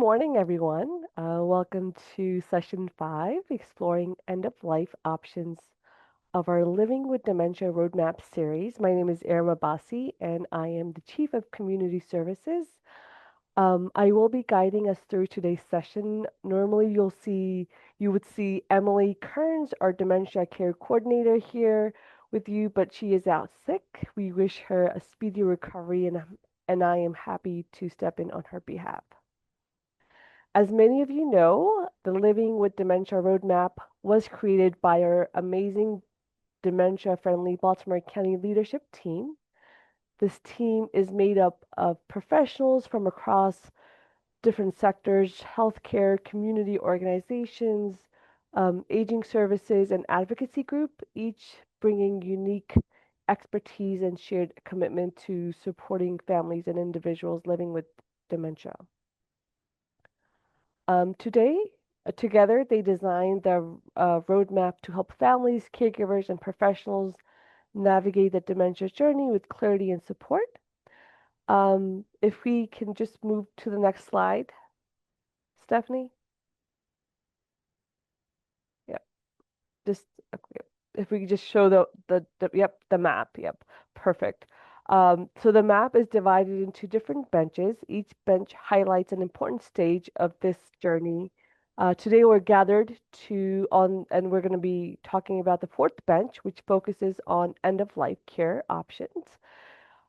morning, everyone. Welcome to session 5, exploring end of life options of our Living with Dementia Roadmap series. My name is Irma Bassi, and I am the Chief of Community Services. I will be guiding us through today's session. Normally, you would see Emily Kearns, our Dementia Care Coordinator, here with you, but she is out sick. We wish her a speedy recovery, and I am happy to step in on her behalf. As many of you know, the Living with Dementia Roadmap was created by our amazing Dementia Friendly Baltimore County leadership team. This team is made up of professionals from across different sectors: healthcare, community organizations, aging services, and advocacy group, each bringing unique expertise and shared commitment to supporting families and individuals living with dementia. Today, together, they designed the roadmap to help families, caregivers, and professionals navigate the dementia journey with clarity and support. If we can just move to the next slide, Stephanie. Yeah, just okay. If we could just show the map. Yep, perfect. So the map is divided into different benches. Each bench highlights an important stage of this journey. Today we're gathered and we're going to be talking about the fourth bench, which focuses on end of life care options,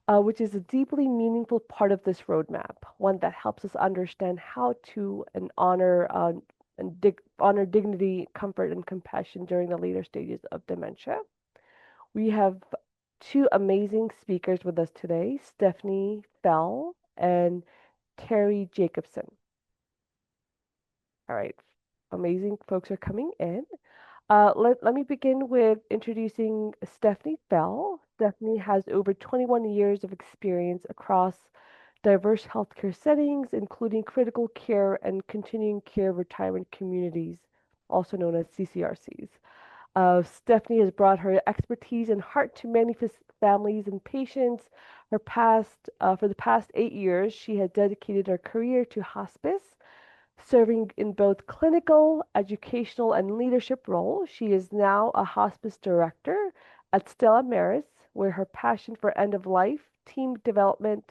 which is a deeply meaningful part of this roadmap, one that helps us understand how to honor dignity, comfort, and compassion during the later stages of dementia. We have two amazing speakers with us today, Stephanie Fell and Terry Jacobson. All right, amazing folks are coming in. Let me begin with introducing Stephanie Fell. Stephanie has over 21 years of experience across diverse healthcare settings, including critical care and continuing care retirement communities, also known as CCRCs. Stephanie has brought her expertise and heart to many families and patients. For the past 8 years, she has dedicated her career to hospice, serving in both clinical, educational, and leadership roles. She is now a hospice director at Stella Maris, where her passion for end of life, team development,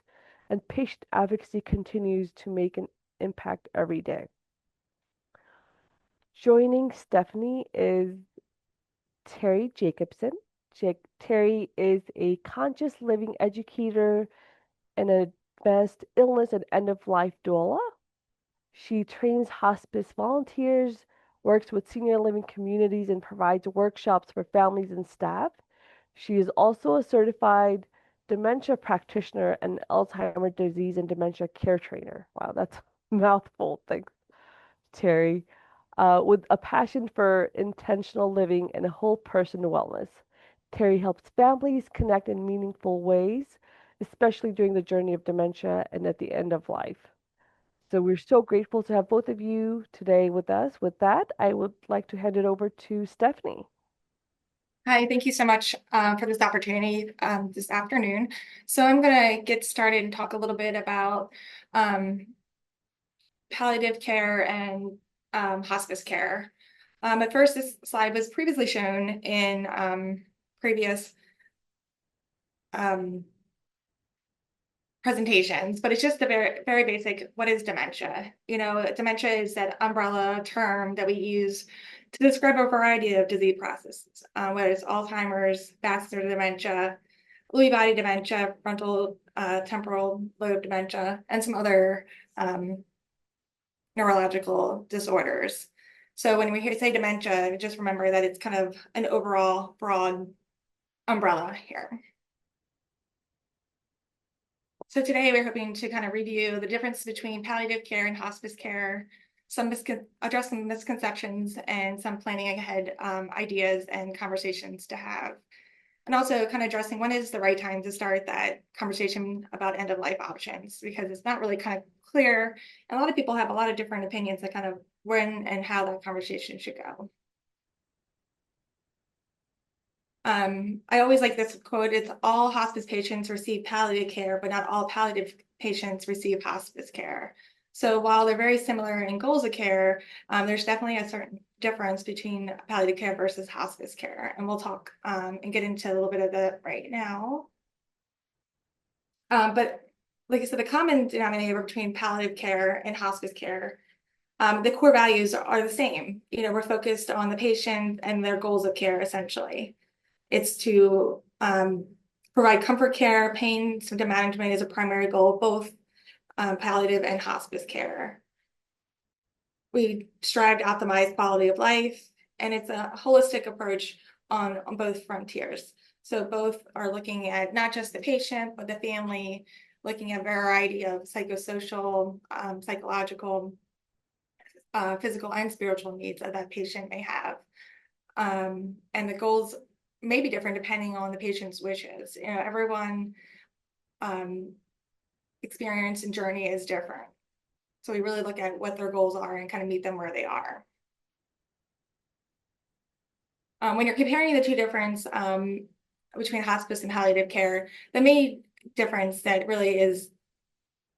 and patient advocacy continues to make an impact every day. Joining Stephanie is Terry Jacobson. Terry is a conscious living educator and an advanced illness and end of life doula. She trains hospice volunteers, works with senior living communities, and provides workshops for families and staff. She is also a certified dementia practitioner and Alzheimer's disease and dementia care trainer. Wow, that's a mouthful. Thanks, Terry. With a passion for intentional living and whole person wellness. Terry helps families connect in meaningful ways, especially during the journey of dementia and at the end of life. So we're so grateful to have both of you today with us. With that, I would like to hand it over to Stephanie. Hi, thank you so much for this opportunity this afternoon. So I'm going to get started and talk a little bit about palliative care and hospice care. At first, this slide was previously shown in previous presentations, but it's just a very, very basic, what is dementia? You know, dementia is that umbrella term that we use to describe a variety of disease processes, whether it's Alzheimer's, vascular dementia, Lewy body dementia, frontal temporal lobe dementia, and some other neurological disorders. So when we say dementia, just remember that it's kind of an overall broad umbrella here. So today we're hoping to kind of review the difference between palliative care and hospice care, address some misconceptions and some planning ahead ideas and conversations to have. And also kind of addressing when is the right time to start that conversation about end of life options, because it's not really kind of clear. And a lot of people have a lot of different opinions on kind of when and how that conversation should go. I always like this quote: it's all hospice patients receive palliative care, but not all palliative patients receive hospice care. So while they're very similar in goals of care, there's definitely a certain difference between palliative care versus hospice care. And we'll talk and get into a little bit of that right now. But like I said, the common denominator between palliative care and hospice care, the core values are the same. We're focused on the patient and their goals of care, essentially. It's to provide comfort care. Pain symptom management is a primary goal, both palliative and hospice care. We strive to optimize quality of life, and it's a holistic approach on both frontiers. So both are looking at not just the patient, but the family, looking at a variety of psychosocial, psychological, physical, and spiritual needs that that patient may have. And the goals may be different depending on the patient's wishes. Everyone experience and journey is different. So we really look at what their goals are and kind of meet them where they are. When you're comparing the two difference between hospice and palliative care, the main difference that really is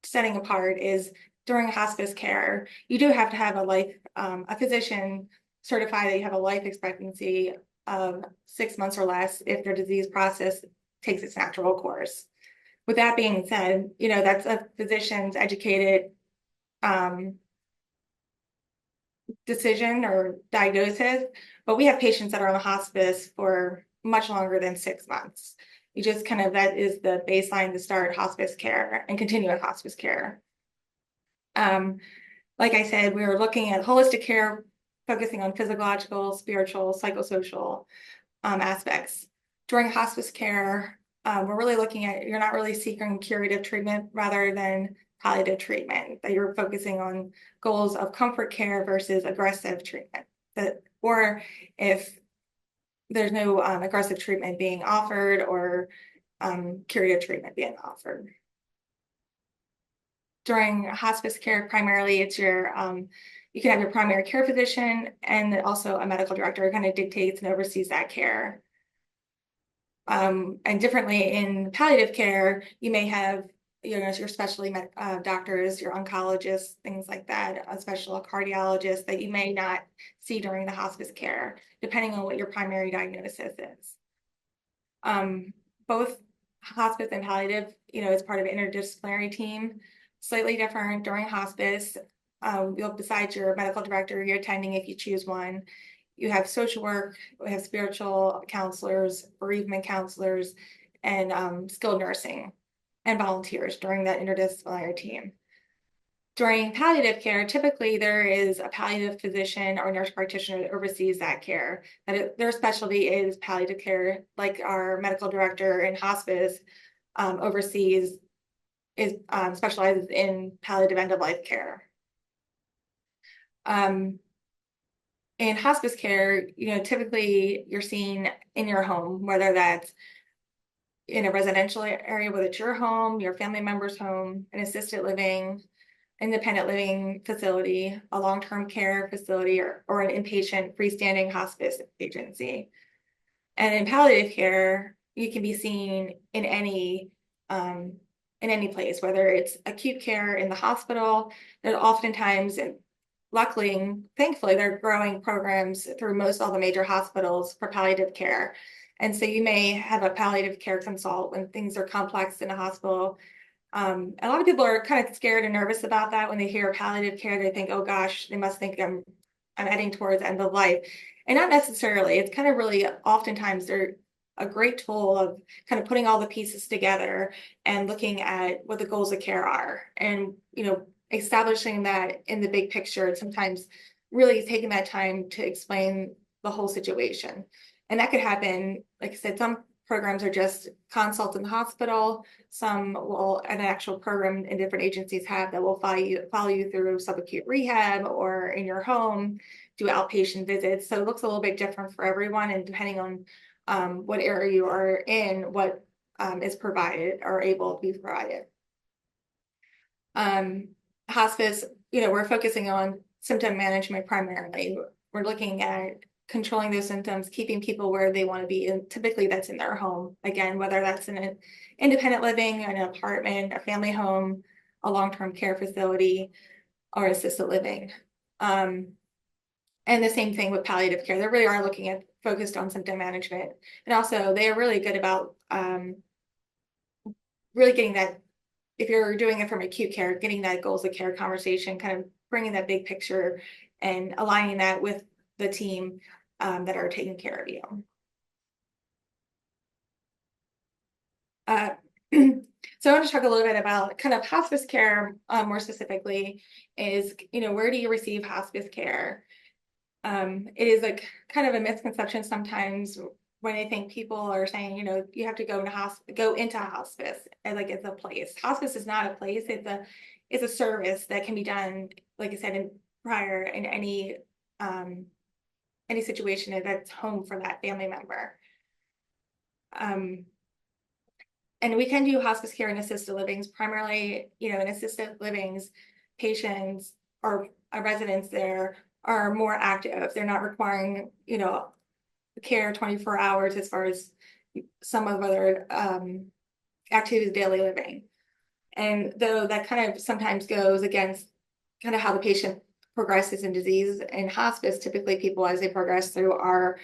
setting apart is during hospice care, you do have to have a physician certify that you have a life expectancy of 6 months or less if their disease process takes its natural course. With that being said, that's a physician's educated decision or diagnosis, but we have patients that are on the hospice for much longer than 6 months. You just that is the baseline to start hospice care and continue with hospice care. Like I said, we were looking at holistic care, focusing on physiological, spiritual, psychosocial aspects. During hospice care, we're really looking at, you're not really seeking curative treatment rather than palliative treatment, that you're focusing on goals of comfort care versus aggressive treatment. Or if there's no aggressive treatment being offered or curative treatment being offered. During hospice care, primarily it's you can have your primary care physician and also a medical director who kind of dictates and oversees that care. And differently in palliative care, you may have your specialty doctors, your oncologists, things like that, a special cardiologist that you may not see during the hospice care, depending on what your primary diagnosis is. Both hospice and palliative, as part of an interdisciplinary team, slightly different during hospice. Besides your medical director, you're attending if you choose one. You have social work, we have spiritual counselors, bereavement counselors, and skilled nursing and volunteers during that interdisciplinary team. During palliative care, typically there is a palliative physician or nurse practitioner that oversees that care. Their specialty is palliative care, like our medical director in hospice specializes in palliative end-of-life care. In hospice care, typically you're seen in your home, whether that's in a residential area, whether it's your home, your family member's home, an assisted living, independent living facility, a long-term care facility, or an inpatient freestanding hospice agency. And in palliative care, you can be seen in any place, whether it's acute care in the hospital. There's oftentimes, luckily and thankfully, there are growing programs through most all the major hospitals for palliative care. And so you may have a palliative care consult when things are complex in a hospital. A lot of people are kind of scared and nervous about that when they hear palliative care. They think, oh gosh, they must think I'm heading towards end of life. And not necessarily. It's kind of really oftentimes they're a great tool of kind of putting all the pieces together and looking at what the goals of care are, and establishing that in the big picture, and sometimes really taking that time to explain the whole situation. And that could happen, like I said, some programs are just consults in the hospital. Some will, an actual program in different agencies have that will follow you through subacute rehab or in your home, do outpatient visits. So it looks a little bit different for everyone, and depending on what area you are in, what is provided or able to be provided. Hospice, we're focusing on symptom management primarily. We're looking at controlling those symptoms, keeping people where they want to be, and typically that's in their home. Again, whether that's in an independent living, an apartment, a family home, a long-term care facility. or assisted living. And the same thing with palliative care. They really are looking at focused on symptom management. And also they are really good about really getting that, if you're doing it from acute care, getting that goals of care conversation, kind of bringing that big picture and aligning that with the team that are taking care of you. So I want to talk a little bit about kind of hospice care, more specifically, is, where do you receive hospice care? It is like kind of a misconception sometimes when I think people are saying, you have to go into hospice and like it's a place. Hospice is not a place. It's a service that can be done, like I said, in any situation that's home for that family member. And we can do hospice care in assisted livings, primarily, in assisted livings, patients or residents there are more active. They're not requiring, care 24 hours as far as some of other activities of daily living. And though that kind of sometimes goes against kind of how the patient progresses in disease in hospice, typically people as they progress through are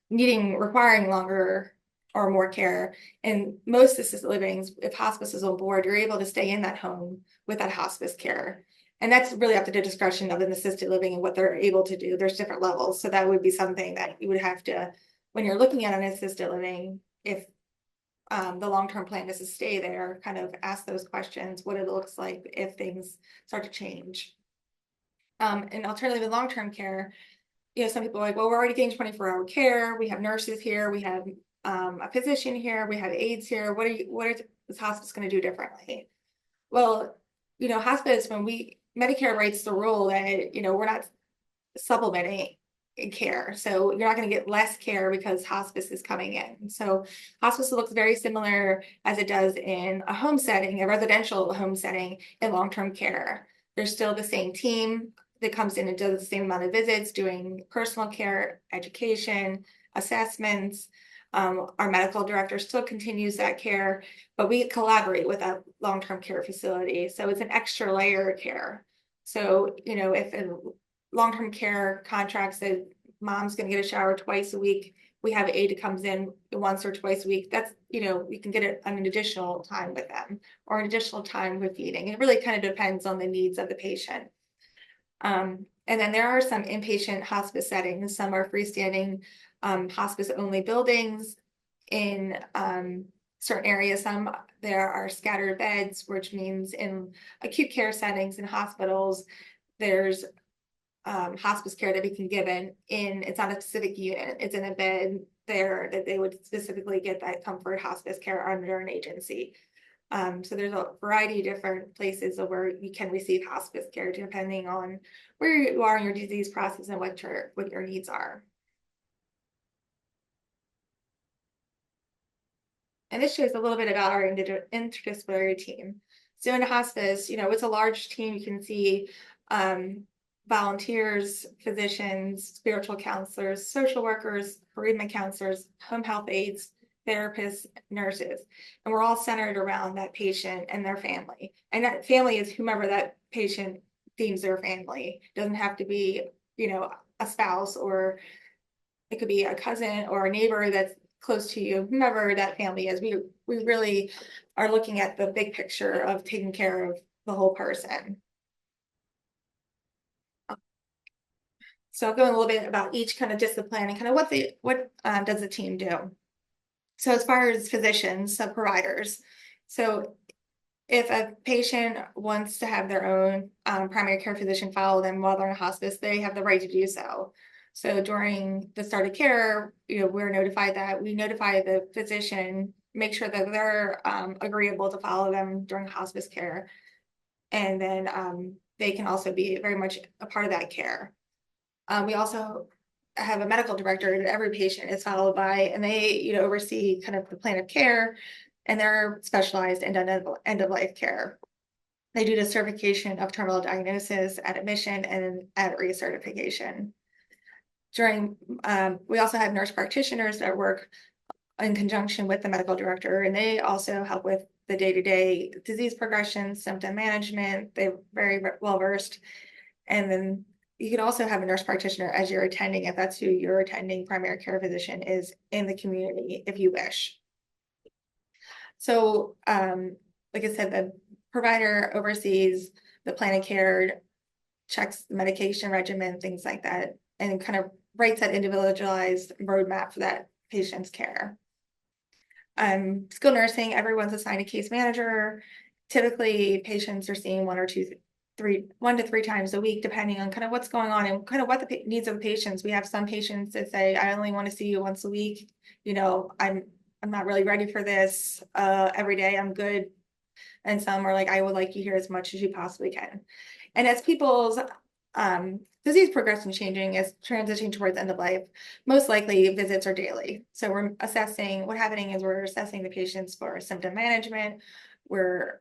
requiring longer or more care. And most assisted livings, if hospice is on board, you're able to stay in that home with that hospice care. And that's really up to the discretion of an assisted living and what they're able to do. There's different levels. So that would be something that you would have to, when you're looking at an assisted living, if the long-term plan is to stay there, kind of ask those questions, what it looks like if things start to change. And alternative and long-term care, some people are like, well, we're already getting 24-hour care. We have nurses here. We have a physician here. We have aides here. What is hospice going to do differently? Well, hospice, Medicare writes the rule that, we're not supplementing care. So you're not going to get less care because hospice is coming in. So hospice looks very similar as it does in a home setting, a residential home setting in long-term care. There's still the same team that comes in and does the same amount of visits, doing personal care, education, assessments. Our medical director still continues that care, but we collaborate with a long-term care facility. So it's an extra layer of care. So, if a long-term care contracts that mom's going to get a shower twice a week, we have an aide that comes in once or twice a week. That's, we can get an additional time with them or an additional time with feeding. It really kind of depends on the needs of the patient. And then there are some inpatient hospice settings. Some are freestanding hospice only buildings in certain areas. There are scattered beds, which means in acute care settings in hospitals, there's hospice care that we can give it's not a specific unit. It's in a bed there that they would specifically get that comfort hospice care under an agency. So there's a variety of different places where you can receive hospice care depending on where you are in your disease process and what your needs are. And this shows a little bit about our interdisciplinary team. So in hospice, it's a large team. You can see volunteers, physicians, spiritual counselors, social workers, bereavement counselors, home health aides, therapists, nurses, and we're all centered around that patient and their family. And that family is whomever that patient deems their family. It doesn't have to be, a spouse, or it could be a cousin or a neighbor that's close to you, whomever that family is. We really are looking at the big picture of taking care of the whole person. So I'll go a little bit about each kind of discipline and kind of what does the team do. So as far as physicians, so providers, so if a patient wants to have their own primary care physician follow them while they're in hospice, they have the right to do so. So during the start of care, we're notified that we notify the physician, make sure that they're agreeable to follow them during hospice care. And then they can also be very much a part of that care. We also have a medical director that every patient is followed by, and they, oversee kind of the plan of care, and they're specialized in end of life care. They do the certification of terminal diagnosis at admission and at recertification. We also have nurse practitioners that work in conjunction with the medical director, and they also help with the day-to-day disease progression, symptom management. They're very well versed. And then you could also have a nurse practitioner as you're attending, if that's who your attending primary care physician is in the community, if you wish. So, like I said, the provider oversees the plan of care, checks the medication regimen, things like that, and kind of writes that individualized roadmap for that patient's care. Skilled nursing, everyone's assigned a case manager. Typically, patients are seeing one to three times a week, depending on kind of what's going on and kind of what the needs of the patients. We have some patients that say, I only want to see you once a week. I'm not really ready for this. Every day I'm good. And some are like, I would like you here as much as you possibly can. And as people's disease progression changing as transitioning towards end of life, most likely visits are daily. So we're assessing, what happening is we're assessing the patients for symptom management. We're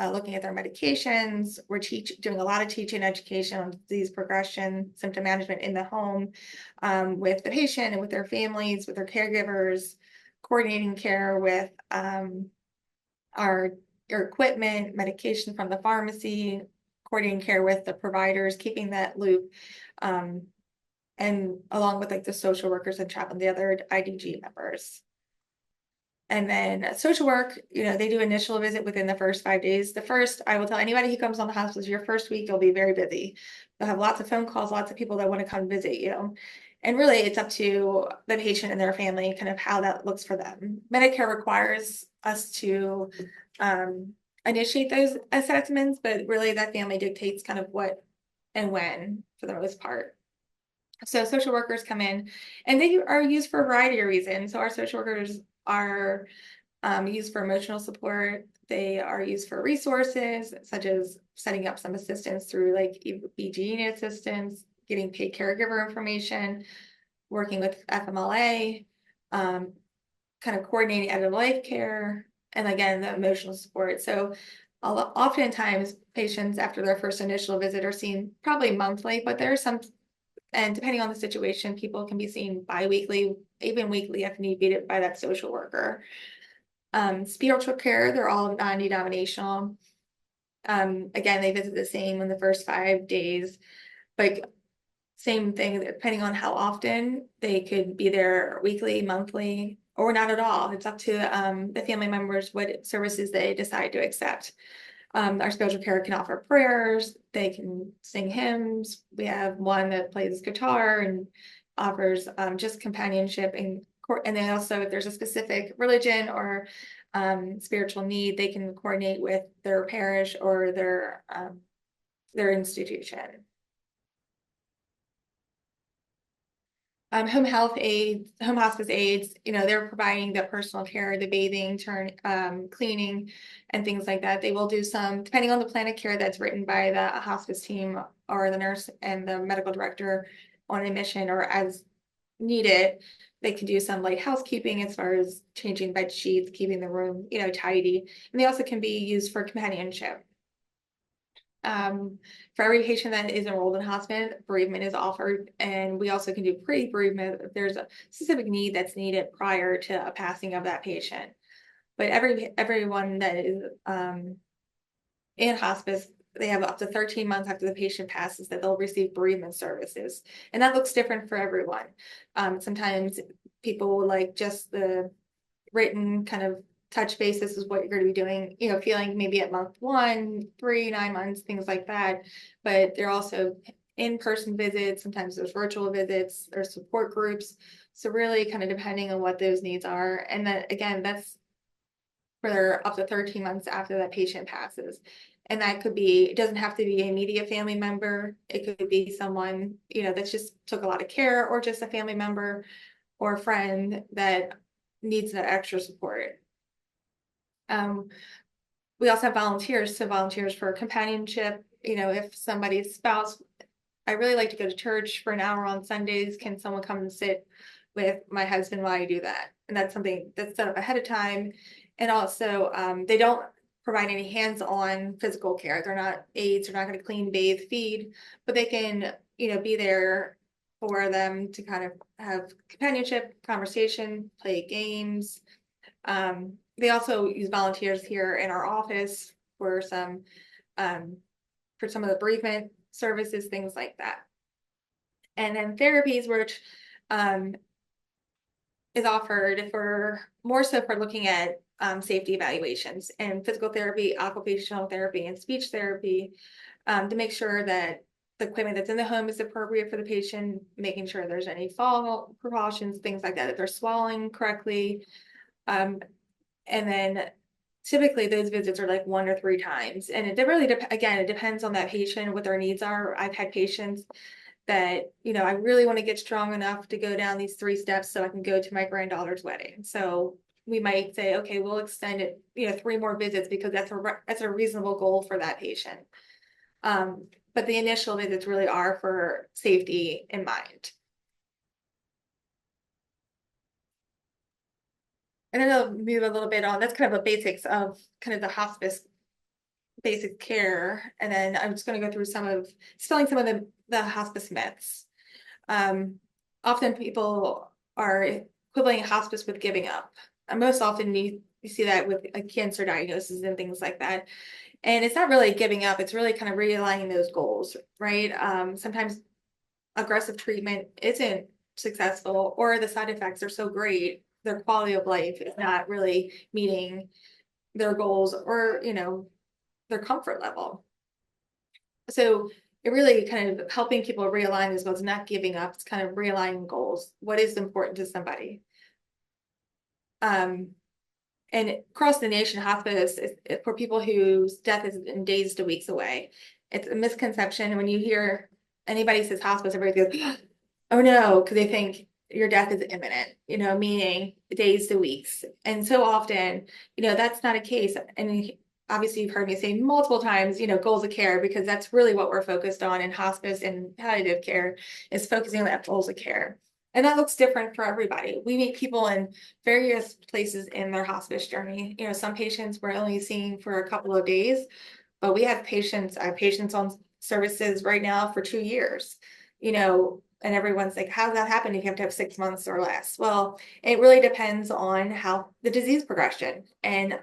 looking at their medications. We're doing a lot of teaching education on disease progression, symptom management in the home with the patient and with their families, with their caregivers, coordinating care with our equipment, medication from the pharmacy, coordinating care with the providers, keeping that loop, and along with like the social workers and chaplain, the other IDG members. And then social work, they do initial visit within the first 5 days. I will tell anybody who comes on the hospice, your first week, you'll be very busy. You'll have lots of phone calls, lots of people that want to come visit you. And really, it's up to the patient and their family, kind of how that looks for them. Medicare requires us to initiate those assessments, but really that family dictates kind of what and when for the most part. So social workers come in and they are used for a variety of reasons. So our social workers are used for emotional support. They are used for resources, such as setting up some assistance through like BCDA assistance, getting paid caregiver information, working with FMLA, kind of coordinating end of life care, and again, the emotional support. So oftentimes patients after their first initial visit are seen probably monthly, but there are some, and depending on the situation, people can be seen bi-weekly, even weekly if need be by that social worker. Spiritual care, they're all non-denominational. Again, they visit the same in the first 5 days, but same thing, depending on how often, they could be there weekly, monthly, or not at all. It's up to the family members what services they decide to accept. Our spiritual care can offer prayers. They can sing hymns. We have one that plays guitar and offers just companionship. And then also, if there's a specific religion or spiritual need, they can coordinate with their parish or their institution. Home health aides, home hospice aides, they're providing the personal care, the bathing, cleaning, and things like that. They will do some, depending on the plan of care that's written by the hospice team or the nurse and the medical director on admission or as needed. They can do some light housekeeping as far as changing bed sheets, keeping the room, tidy. And they also can be used for companionship. For every patient that is enrolled in hospice, bereavement is offered, and we also can do pre-bereavement if there's a specific need that's needed prior to a passing of that patient. But everyone that is in hospice, they have up to 13 months after the patient passes that they'll receive bereavement services, and that looks different for everyone. Sometimes people would like just the written kind of touch base. This is what you're going to be doing, feeling maybe at month 1, 3, 9 months, things like that. But they're also in-person visits. Sometimes there's virtual visits, there's support groups. So really kind of depending on what those needs are. And then again, that's for up to 13 months after that patient passes. And that could be, it doesn't have to be an immediate family member. It could be someone, that just took a lot of care, or just a family member or a friend that needs that extra support. We also have volunteers, so volunteers for companionship. If somebody's spouse, I really like to go to church for an hour on Sundays. Can someone come and sit with my husband while I do that? And that's something that's set up ahead of time. And also, they don't provide any hands-on physical care. They're not aides. They're not going to clean, bathe, feed, but they can, be there for them to kind of have companionship, conversation, play games. they also use volunteers here in our office for some of the bereavement services, things like that. And then therapies, which is offered for more so for looking at safety evaluations and physical therapy, occupational therapy, and speech therapy to make sure that the equipment that's in the home is appropriate for the patient, making sure there's any fall precautions, things like that they're swallowing correctly. And then typically those visits are like 1 or 3 times. And it really, again, it depends on that patient, what their needs are. I've had patients that, I really want to get strong enough to go down these 3 steps so I can go to my granddaughter's wedding. So we might say, okay, we'll extend it, 3 more visits because that's a reasonable goal for that patient. But the initial visits really are for safety in mind. And then I'll move a little bit on, that's kind of the basics of kind of the hospice basic care. And then I'm just going to go through spelling some of the hospice myths. Often people are equating hospice with giving up. And most often you see that with a cancer diagnosis and things like that. And it's not really giving up, it's really kind of realigning those goals, right? Sometimes aggressive treatment isn't successful, or the side effects are so great, their quality of life is not really meeting their goals or, their comfort level. So it really kind of helping people realign those goals, not giving up. It's kind of realigning goals. What is important to somebody? And across the nation, hospice is for people whose death is in days to weeks away. It's a misconception. When you hear anybody says hospice, everybody goes, oh no, because they think your death is imminent, meaning days to weeks. And so often, that's not a case. And obviously you've heard me say multiple times, goals of care, because that's really what we're focused on in hospice and palliative care, is focusing on that goals of care. And that looks different for everybody. We meet people in various places in their hospice journey. Some patients we're only seeing for a couple of days, but I have patients on services right now for 2 years, and everyone's like, how does that happen if you have to have 6 months or less? Well, it really depends on how the disease progression. And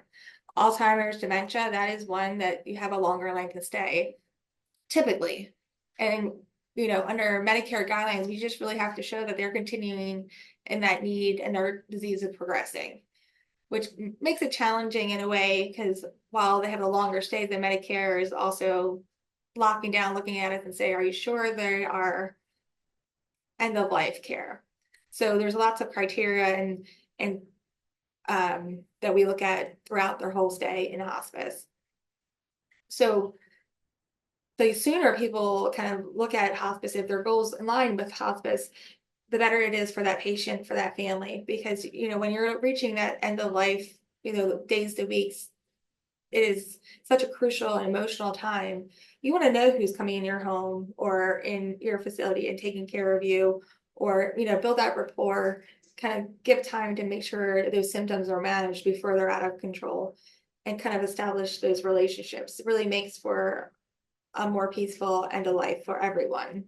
Alzheimer's, dementia, that is one that you have a longer length of stay, typically. And, under Medicare guidelines, we just really have to show that they're continuing in that need and their disease is progressing, which makes it challenging in a way, because while they have a longer stay, the Medicare is also locking down, looking at it and say, are you sure they are end of life care? So there's lots of criteria and that we look at throughout their whole stay in hospice. So the sooner people kind of look at hospice, if their goals in line with hospice, the better it is for that patient, for that family, because when you're reaching that end of life, days to weeks, it is such a crucial and emotional time. You want to know who's coming in your home or in your facility and taking care of you, or build that rapport, kind of give time to make sure those symptoms are managed before they're out of control, and kind of establish those relationships. It really makes for a more peaceful end of life for everyone.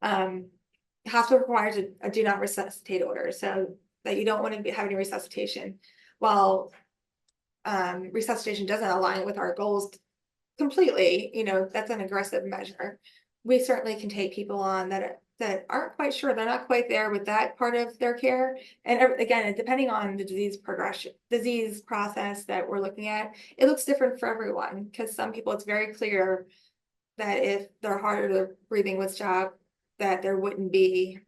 Hospital requires a do not resuscitate order, so that you don't want to be having resuscitation. While resuscitation doesn't align with our goals completely, that's an aggressive measure. We certainly can take people on that aren't quite sure, they're not quite there with that part of their care. And again, depending on the disease process that we're looking at, it looks different for everyone, because some people it's very clear that if their heart or their breathing would stop, that there wouldn't be,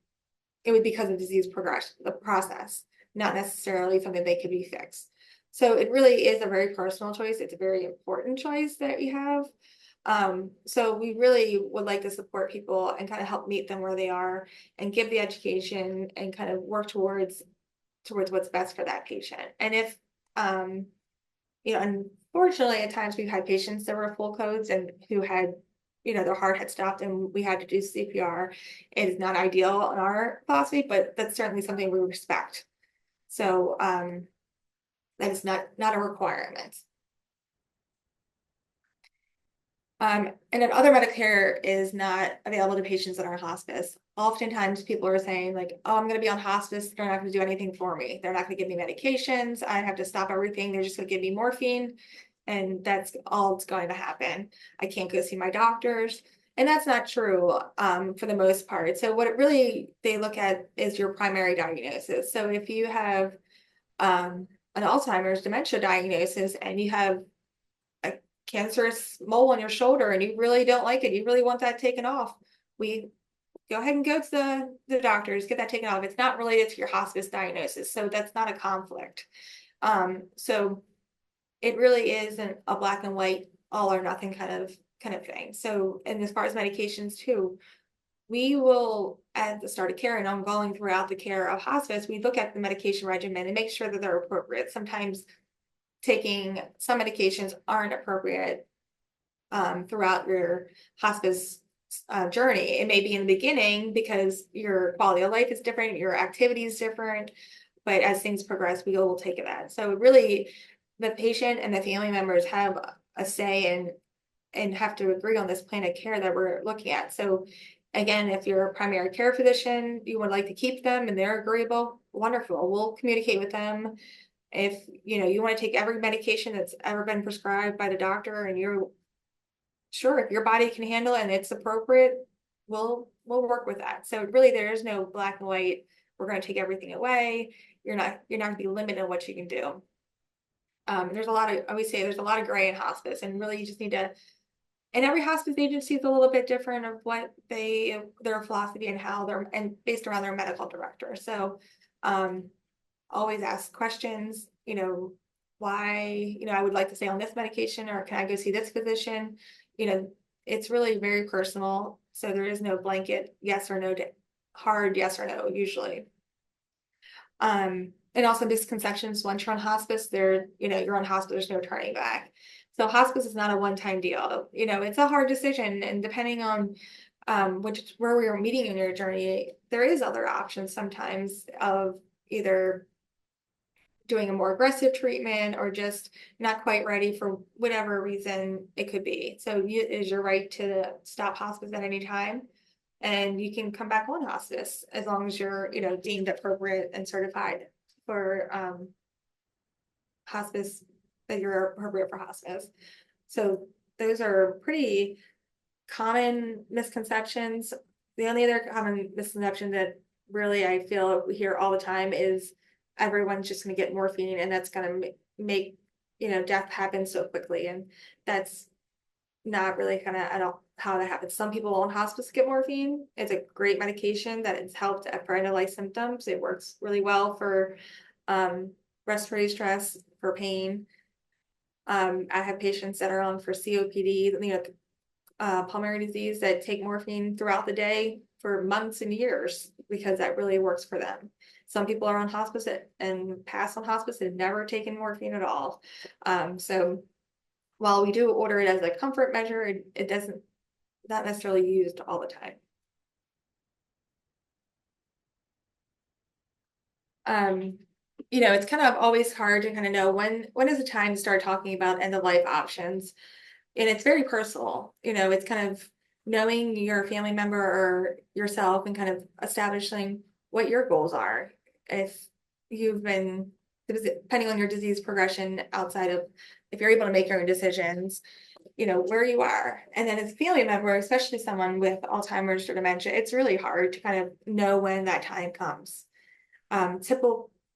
it would be because of disease progression, the process, not necessarily something they could be fixed. So it really is a very personal choice. It's a very important choice that we have. So we really would like to support people and kind of help meet them where they are and give the education and kind of work towards what's best for that patient. And if, unfortunately, at times we've had patients that were full codes and who had, their heart had stopped and we had to do CPR. It is not ideal in our philosophy, but that's certainly something we respect. So that is not a requirement. And if other Medicare is not available to patients that are in hospice, oftentimes people are saying like, oh, I'm going to be on hospice. They're not going to do anything for me. They're not going to give me medications. I have to stop everything. They're just going to give me morphine. And that's all that's going to happen. I can't go see my doctors. And that's not true for the most part. So what it really they look at is your primary diagnosis. So if you have an Alzheimer's dementia diagnosis and you have a cancerous mole on your shoulder and you really don't like it, you really want that taken off, we go ahead and go to the doctors, get that taken off. It's not related to your hospice diagnosis, so that's not a conflict. So it really isn't a black and white, all or nothing kind of thing. So, and as far as medications too, we will, at the start of care and ongoing throughout the care of hospice, we look at the medication regimen and make sure that they're appropriate. Sometimes taking some medications aren't appropriate throughout your hospice journey. It may be in the beginning because your quality of life is different, your activity is different, but as things progress, we will take that. So really, the patient and the family members have a say and have to agree on this plan of care that we're looking at. So again, if you're a primary care physician, you would like to keep them and they're agreeable, wonderful. We'll communicate with them. If you want to take every medication that's ever been prescribed by the doctor and you're sure if your body can handle it and it's appropriate, we'll work with that. So really there is no black and white, we're going to take everything away. You're not going to be limited in what you can do. There's a lot of, I always say there's a lot of gray in hospice, and really you just need to, and every hospice agency is a little bit different of what their philosophy and how they're, and based around their medical director. So always ask questions, why, I would like to stay on this medication, or can I go see this physician? It's really very personal. So there is no blanket yes or no, hard yes or no usually. And also misconceptions, once you're on hospice, you're on hospice, there's no turning back. So hospice is not a one-time deal. It's a hard decision, and depending on where we are meeting in your journey, there is other options sometimes of either doing a more aggressive treatment or just not quite ready for whatever reason it could be. So it is your right to stop hospice at any time. And you can come back on hospice as long as you're, deemed appropriate and certified for hospice, that you're appropriate for hospice. So those are pretty common misconceptions. The only other common misconception that really I feel we hear all the time is everyone's just going to get morphine and that's going to make, death happen so quickly. And that's not really kind of at all how that happens. Some people on hospice get morphine. It's a great medication that has helped for end of life symptoms. It works really well for respiratory stress, for pain. I have patients that are on for COPD, pulmonary disease, that take morphine throughout the day for months and years because that really works for them. Some people are on hospice and pass on hospice and never taken morphine at all. So while we do order it as a comfort measure, it doesn't, not necessarily used all the time. It's kind of always hard to kind of know when is the time to start talking about end of life options. And it's very personal. It's kind of knowing your family member or yourself and kind of establishing what your goals are. If you've been, depending on your disease progression outside of, if you're able to make your own decisions, where you are. And then as a family member, especially someone with Alzheimer's or dementia, it's really hard to kind of know when that time comes.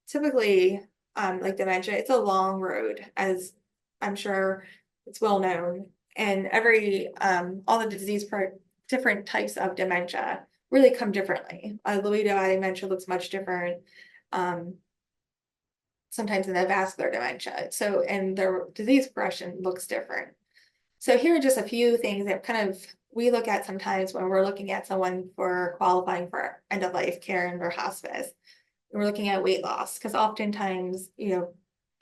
Typically, like dementia, it's a long road, as I'm sure it's well known. And all the different types of dementia really come differently. Lewy body dementia looks much different. Sometimes in the vascular dementia. So, and their disease progression looks different. So here are just a few things that kind of we look at sometimes when we're looking at someone for qualifying for end of life care and or hospice. We're looking at weight loss because oftentimes,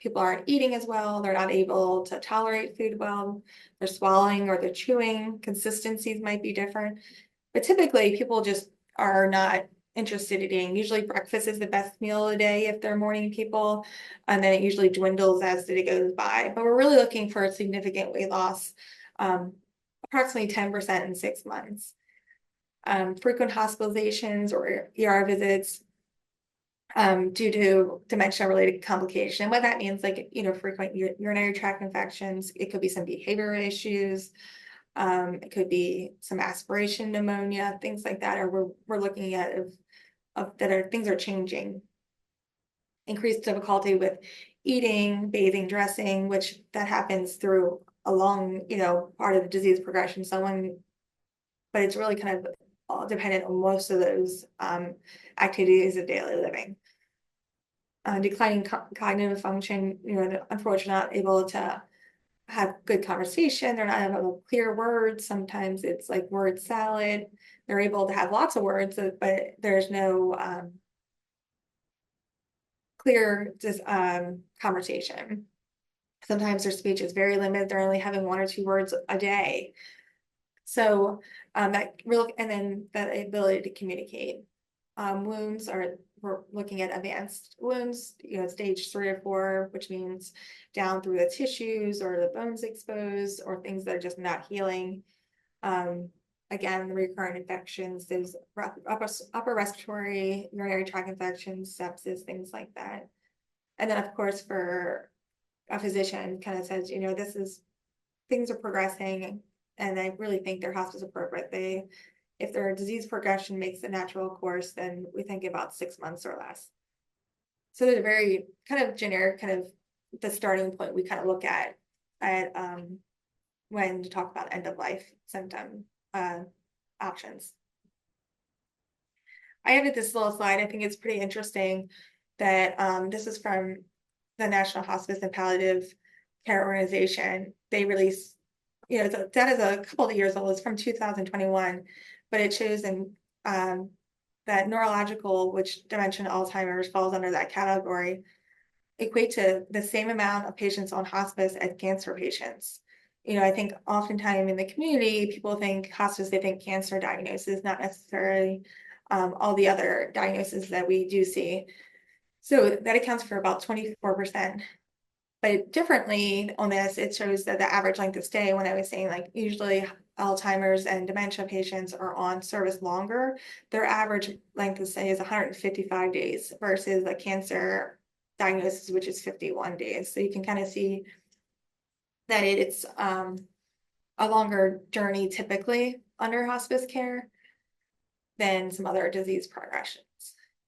people aren't eating as well. They're not able to tolerate food well. They're swallowing or they're chewing. Consistencies might be different. But typically people just are not interested in eating. Usually breakfast is the best meal of the day if they're morning people. And then it usually dwindles as the day goes by. But we're really looking for a significant weight loss, approximately 10% in 6 months. frequent hospitalizations or ER visits due to dementia-related complication. What that means, like, frequent urinary tract infections. It could be some behavioral issues. It could be some aspiration pneumonia, things like that. Or we're looking at things are changing. Increased difficulty with eating, bathing, dressing, which that happens through a long, part of the disease progression. But it's really kind of all dependent on most of those activities of daily living. Declining cognitive function, unfortunately not able to have good conversation. They're not able to clear words. Sometimes it's like word salad. They're able to have lots of words, but there's no clear conversation. Sometimes their speech is very limited. They're only having 1 or 2 words a day. So and then that ability to communicate. Wounds we're looking at advanced wounds, stage 3 or 4, which means down through the tissues or the bones exposed or things that are just not healing. Again, the recurrent infections, there's upper respiratory, urinary tract infections, sepsis, things like that. And then, of course, for a physician, kind of says, things are progressing, and I really think they're hospice appropriate. If their disease progression makes the natural course, then we think about 6 months or less. So there's a very kind of generic, kind of the starting point we kind of look at when to talk about end of life symptom options. I added this little slide. I think it's pretty interesting that this is from the National Hospice and Palliative Care Organization. They released, that is a couple of years old. It's from 2021, but it shows that neurological, which dementia and Alzheimer's falls under that category, equate to the same amount of patients on hospice as cancer patients. I think oftentimes in the community, people think hospice, they think cancer diagnosis, not necessarily all the other diagnoses that we do see. So that accounts for about 24%. But differently on this, it shows that the average length of stay, when I was saying like usually Alzheimer's and dementia patients are on service longer, their average length of stay is 155 days versus a cancer diagnosis, which is 51 days. So you can kind of see that it's a longer journey typically under hospice care than some other disease progressions.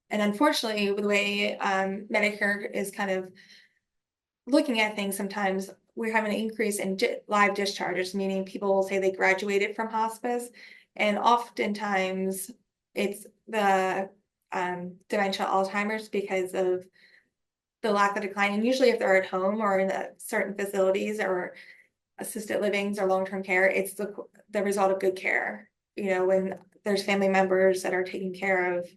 And unfortunately, the way Medicare is kind of looking at things, sometimes we're having an increase in live discharges, meaning people will say they graduated from hospice, and oftentimes it's the dementia Alzheimer's because of the lack of decline. And usually if they're at home or in certain facilities or assisted livings or long-term care, it's the result of good care. When there's family members that are taking care of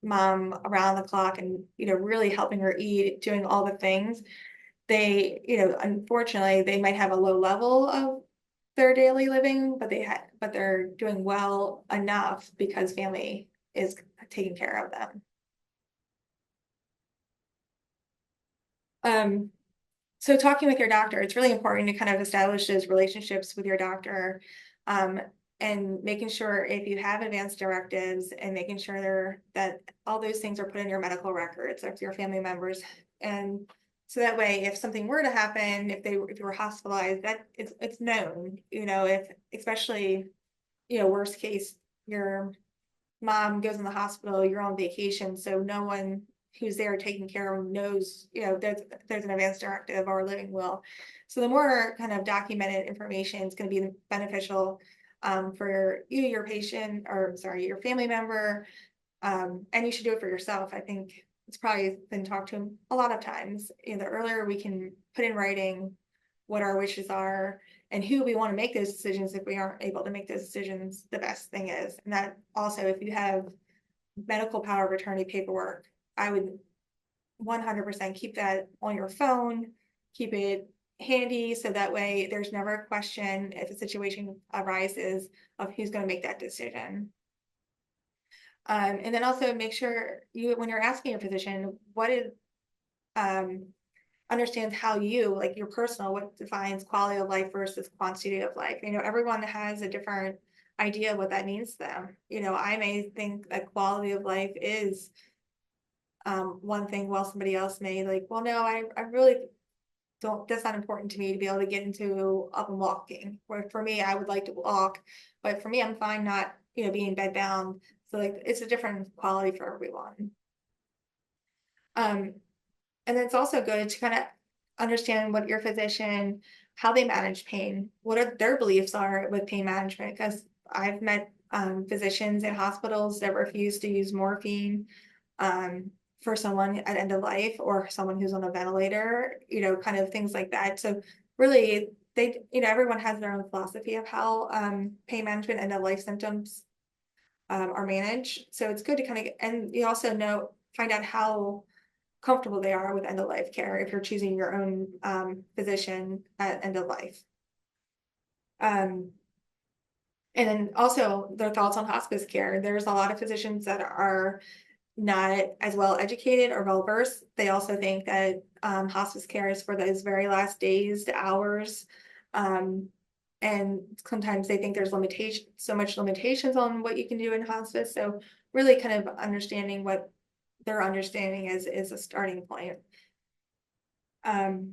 mom around the clock and, really helping her eat, doing all the things, they, unfortunately, they might have a low level of their daily living, but they're doing well enough because family is taking care of them. So talking with your doctor, it's really important to kind of establish those relationships with your doctor, and making sure if you have advanced directives and making sure that all those things are put in your medical records of your family members. And so that way, if something were to happen, if you were hospitalized, that it's known, if especially, worst case, your mom goes in the hospital, you're on vacation, so no one who's there taking care of them knows, there's an advance directive or a living will. So the more kind of documented information is going to be beneficial for your patient, or sorry, your family member, and you should do it for yourself. I think it's probably been talked to a lot of times. The earlier we can put in writing what our wishes are and who we want to make those decisions, if we aren't able to make those decisions, the best thing is. And that also, if you have medical power of attorney paperwork, I would 100% keep that on your phone, keep it handy, so that way there's never a question if a situation arises of who's going to make that decision. And then also make sure when you're asking your physician, what is understands how like your personal, what defines quality of life versus quantity of life. Everyone has a different idea of what that means to them. I may think that quality of life is one thing, while somebody else may like, well, no, I really don't, that's not important to me to be able to get into up and walking. Where for me, I would like to walk, but for me, I'm fine not, being bed bound. So like it's a different quality for everyone. Um, and then it's also good to kind of understand what your physician, how they manage pain, what are their beliefs are with pain management. Because I've met physicians in hospitals that refuse to use morphine for someone at end of life or someone who's on a ventilator, kind of things like that. So really, everyone has their own philosophy of how pain management, end of life symptoms are managed. So it's good to kind of, and you also find out how comfortable they are with end of life care if you're choosing your own physician at end of life. Um, and then also their thoughts on hospice care. There's a lot of physicians that are not as well educated or well versed. They also think that hospice care is for those very last days, the hours. Um, and sometimes they think there's so much limitations on what you can do in hospice. So really kind of understanding what their understanding is a starting point. Um,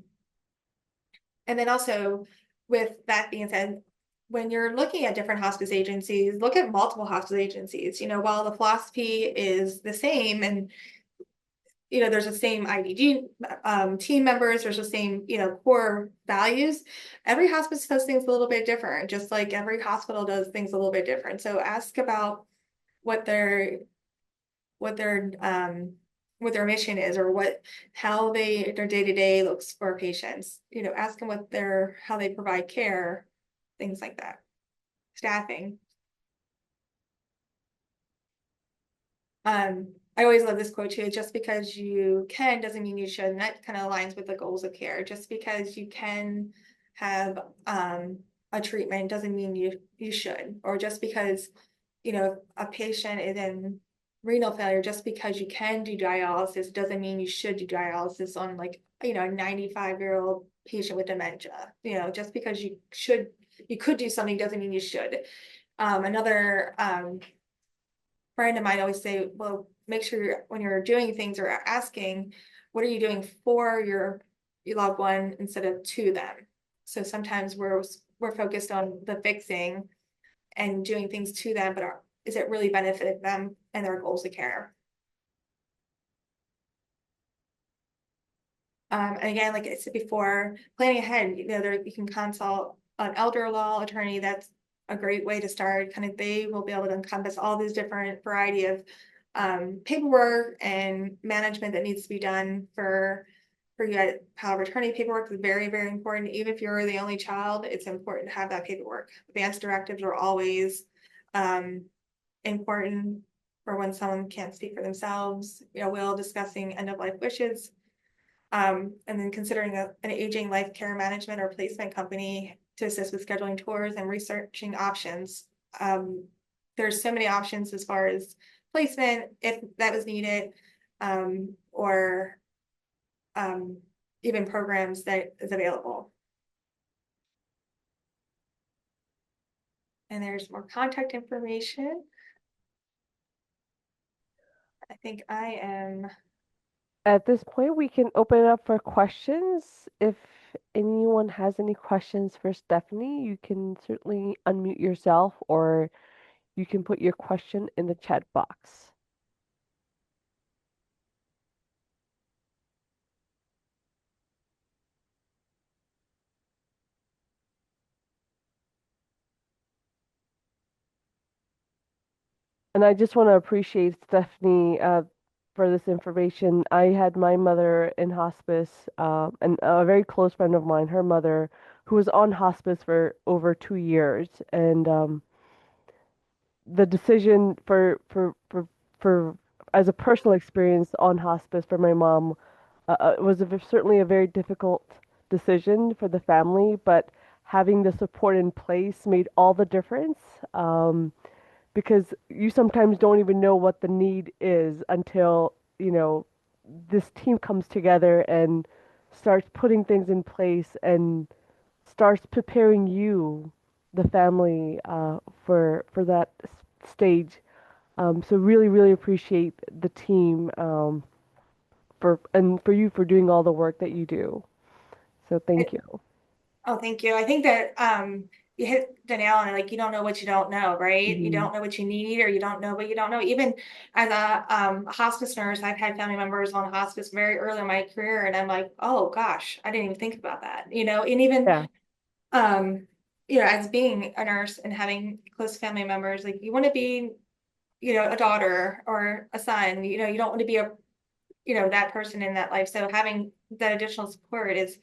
and then also, with that being said, when you're looking at different hospice agencies, look at multiple hospice agencies. While the philosophy is the same, and there's the same IDG team members, there's the same core values. Every hospice does things a little bit different, just like every hospital does things a little bit different. So ask about what their what their um what their mission is, or how their day-to-day looks for patients. Ask them how they provide care, things like that. Staffing. I always love this quote too: just because you can doesn't mean you should. And that kind of aligns with the goals of care. Just because you can have a treatment doesn't mean you should. Or just because a patient is in renal failure, just because you can do dialysis doesn't mean you should do dialysis on like a 95-year-old patient with dementia. Just because you could do something doesn't mean you should. Another friend of mine always say, well, make sure when you're doing things or asking, what are you doing for your loved one instead of to them? So sometimes we're focused on the fixing and doing things to them, but is it really benefiting them and their goals of care? And again, like I said before, planning ahead, you can consult an elder law attorney. That's a great way to start. Kind of, they will be able to encompass all these different variety of paperwork and management that needs to be done for you. Power of attorney paperwork is very, very important. Even if you're the only child, it's important to have that paperwork. Advance directives are always important for when someone can't speak for themselves. Will discussing end of life wishes. And then considering an aging life care management or placement company to assist with scheduling tours and researching options. There's so many options as far as placement, if that was needed, or even programs that is available. And there's more contact information. I think I am. At this point, we can open it up for questions. If anyone has any questions for Stephanie, you can certainly unmute yourself or you can put your question in the chat box. And I just want to appreciate Stephanie for this information. I had my mother in hospice, and a very close friend of mine, her mother, who was on hospice for over 2 years, and the decision for as a personal experience on hospice for my mom was certainly a very difficult decision for the family, but having the support in place made all the difference. Because you sometimes don't even know what the need is until, this team comes together and starts putting things in place and starts preparing you. the family for that stage. So really, really appreciate the team for you for doing all the work that you do. So thank you. Oh, thank you. I think that you hit the nail on it. Like you don't know what you don't know, right? You Hmm. don't know what you need, or you don't know what you don't know. Even as a hospice nurse, I've had family members on hospice very early in my career, and I'm like, oh gosh, I didn't even think about that, And even Yeah. um, as being a nurse and having close family members, like you want to be, a daughter or a son. You don't want to be that person in that life. So having that additional support is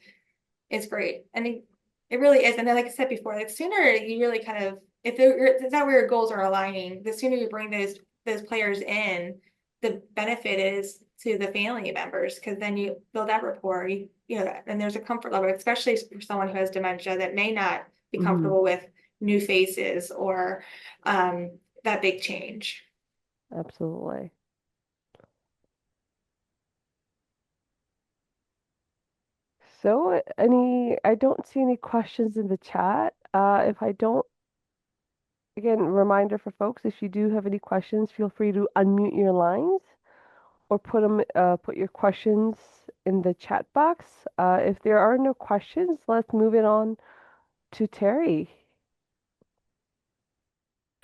great. And it really is. And then, like I said before, like sooner you really kind of, if it's not where your goals are aligning, the sooner you bring those players in, the benefit is to the family members because then you build that rapport. And there's a comfort level, especially for someone who has dementia that may not be Hmm. comfortable with new faces or that big change. Absolutely. So, I don't see any questions in the chat. If I don't, again, reminder for folks, if you do have any questions, feel free to unmute your lines or put your questions in the chat box. If there are no questions, let's move it on to Terry.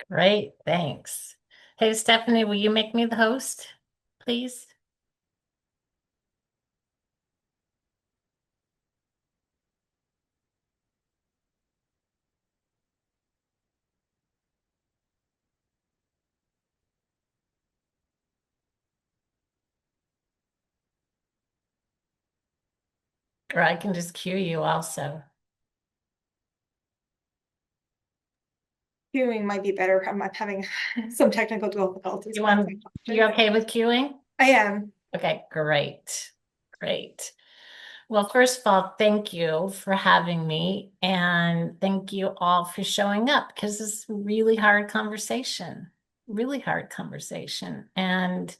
Great, thanks. Hey, Stephanie, will you make me the host, please? Or I can just cue you also. Queuing might be better. I'm having some technical difficulties. You want, you okay with queuing? I am. Okay, great, great. Well, first of all, thank you for having me, and thank you all for showing up because it's a really hard conversation. And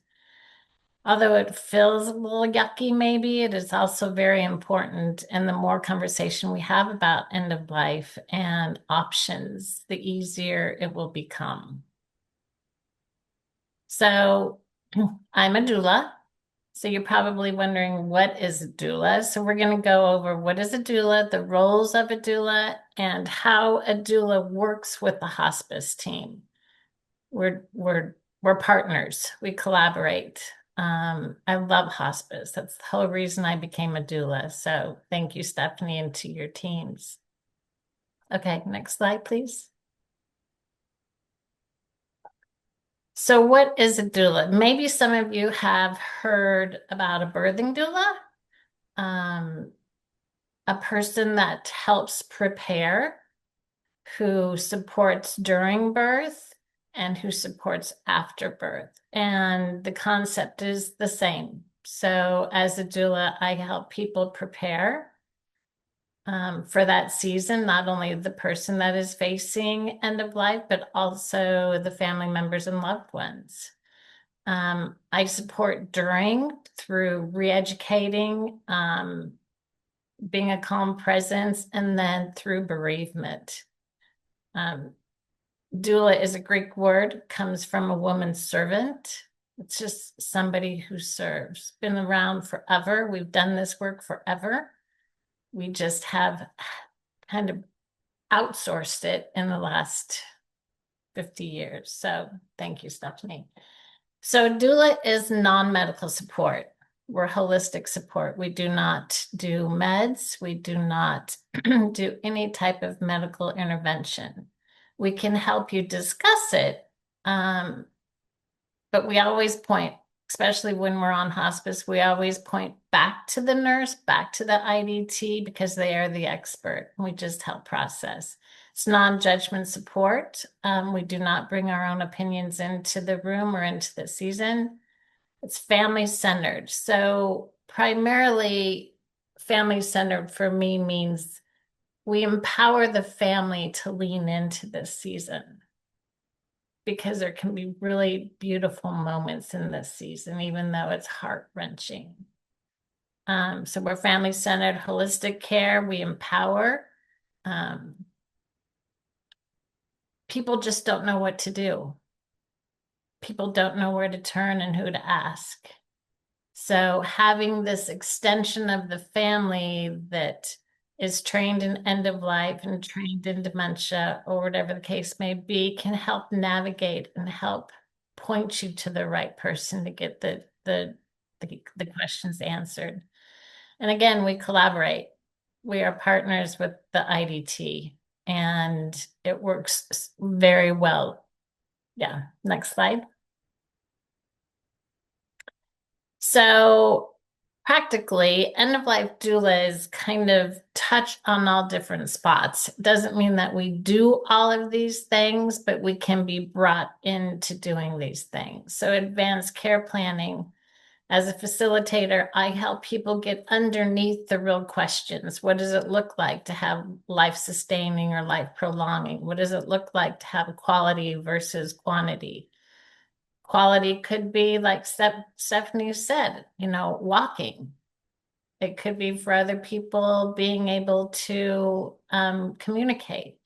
although it feels a little yucky, maybe it is also very important. And the more conversation we have about end of life and options, the easier it will become. So I'm a doula. So you're probably wondering, what is a doula? So we're going to go over what is a doula, the roles of a doula, and how a doula works with the hospice team. We're partners. We collaborate. I love hospice. That's the whole reason I became a doula. So thank you, Stephanie, and to your teams. Okay, next slide, please. So what is a doula? Maybe some of you have heard about a birthing doula, a person that helps prepare, who supports during birth, and who supports after birth. And the concept is the same. So as a doula, I help people prepare for that season, not only the person that is facing end of life, but also the family members and loved ones. I support during through re-educating, being a calm presence, and then through bereavement. Doula is a Greek word, comes from a woman's servant. It's just somebody who serves. Been around forever. We've done this work forever. We just have kind of outsourced it in the last 50 years. So thank you, Stephanie. So doula is non-medical support. We're holistic support. We do not do meds. We do not do any type of medical intervention. We can help you discuss it, but we always point, especially when we're on hospice, we always point back to the nurse, back to the IDT, because they are the expert. We just help process. It's non-judgment support. We do not bring our own opinions into the room or into the season. It's family-centered. So primarily family-centered for me means we empower the family to lean into this season, because there can be really beautiful moments in this season, even though it's heart-wrenching. So we're family-centered, holistic care. We empower. people just don't know what to do. People don't know where to turn and who to ask. So having this extension of the family that is trained in end of life and trained in dementia or whatever the case may be can help navigate and help point you to the right person to get the questions answered. And again, we collaborate. We are partners with the IDT and it works very well. Yeah, next slide. So practically, end-of-life doulas kind of touch on all different spots. It doesn't mean that we do all of these things, but we can be brought into doing these things. So advanced care planning. As a facilitator, I help people get underneath the real questions. What does it look like to have life-sustaining or life-prolonging? What does it look like to have quality versus quantity? Quality could be like Stephanie said, walking. It could be for other people being able to communicate.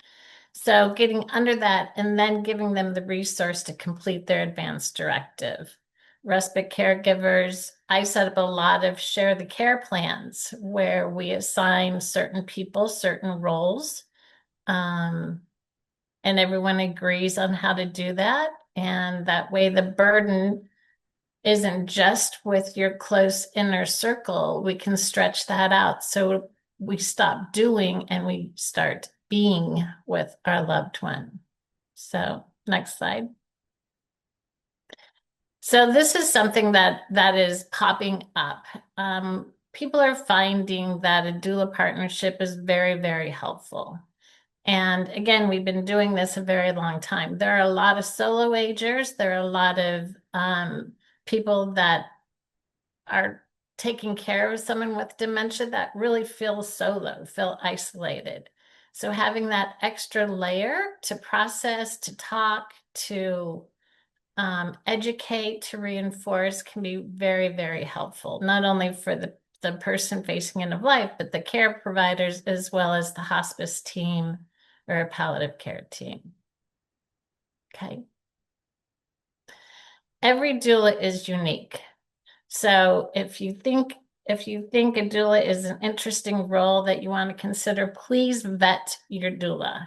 So getting under that and then giving them the resource to complete their advanced directive. Respite caregivers, I set up a lot of share the care plans where we assign certain people certain roles. And everyone agrees on how to do that. And that way the burden isn't just with your close inner circle. We can stretch that out. So we stop doing and we start being with our loved one. So next slide. So this is something that is popping up. People are finding that a doula partnership is very, very helpful. And again, we've been doing this a very long time. There are a lot of solo agers. There are a lot of people that are taking care of someone with dementia that really feel solo, feel isolated. So having that extra layer to process, to talk, to educate, to reinforce can be very, very helpful, not only for the person facing end of life, but the care providers as well as the hospice team or a palliative care team. Okay. Every doula is unique. So if you think a doula is an interesting role that you want to consider, please vet your doula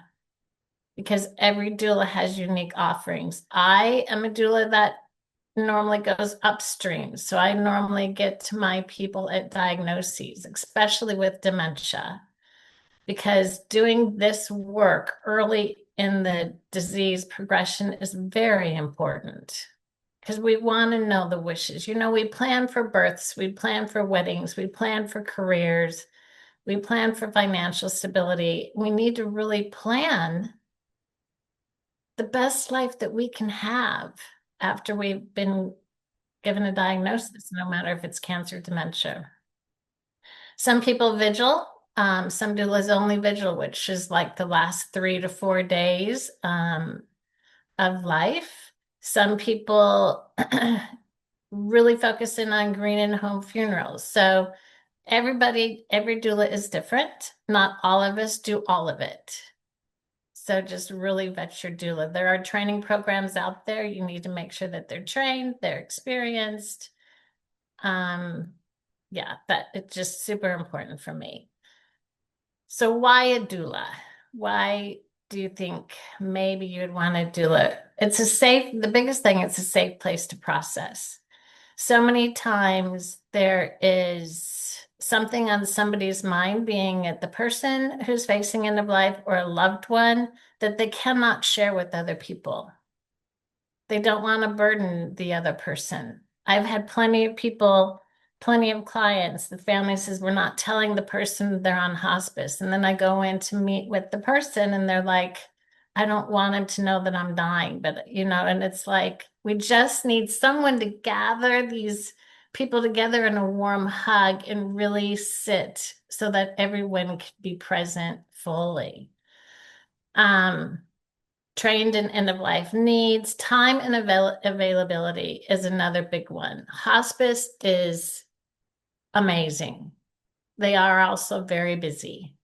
because every doula has unique offerings. I am a doula that normally goes upstream. So I normally get to my people at diagnoses, especially with dementia, because doing this work early in the disease progression is very important because we want to know the wishes. We plan for births, we plan for weddings, we plan for careers, we plan for financial stability. We need to really plan the best life that we can have after we've been given a diagnosis, no matter if it's cancer, dementia. Some people vigil. Some doulas only vigil, which is like the last 3 to 4 days of life. Some people really focus in on green and home funerals. So every doula is different. Not all of us do all of it. So just really vet your doula. There are training programs out there. You need to make sure that they're trained, they're experienced. Yeah, that it's just super important for me. So why a doula? Why do you think maybe you'd want a doula? The biggest thing, it's a safe place to process. So many times there is something on somebody's mind, being it the person who's facing end of life or a loved one, that they cannot share with other people. They don't want to burden the other person. I've had plenty of clients, the family says, we're not telling the person they're on hospice. And then I go in to meet with the person and they're like, I don't want him to know that I'm dying, but and it's like, we just need someone to gather these people together in a warm hug and really sit so that everyone can be present fully. Trained in end of life needs, time and availability is another big one. Hospice is amazing. They are also very busy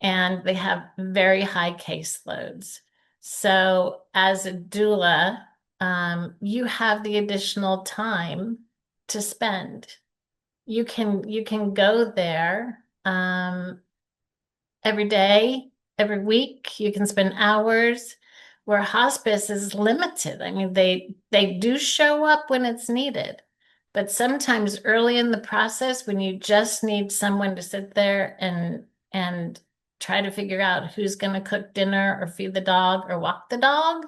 and they have very high caseloads. So as a doula, you have the additional time to spend. You can go there every day, every week. You can spend hours. Where hospice is limited. I mean, they do show up when it's needed, but sometimes early in the process, when you just need someone to sit there and try to figure out who's going to cook dinner or feed the dog or walk the dog,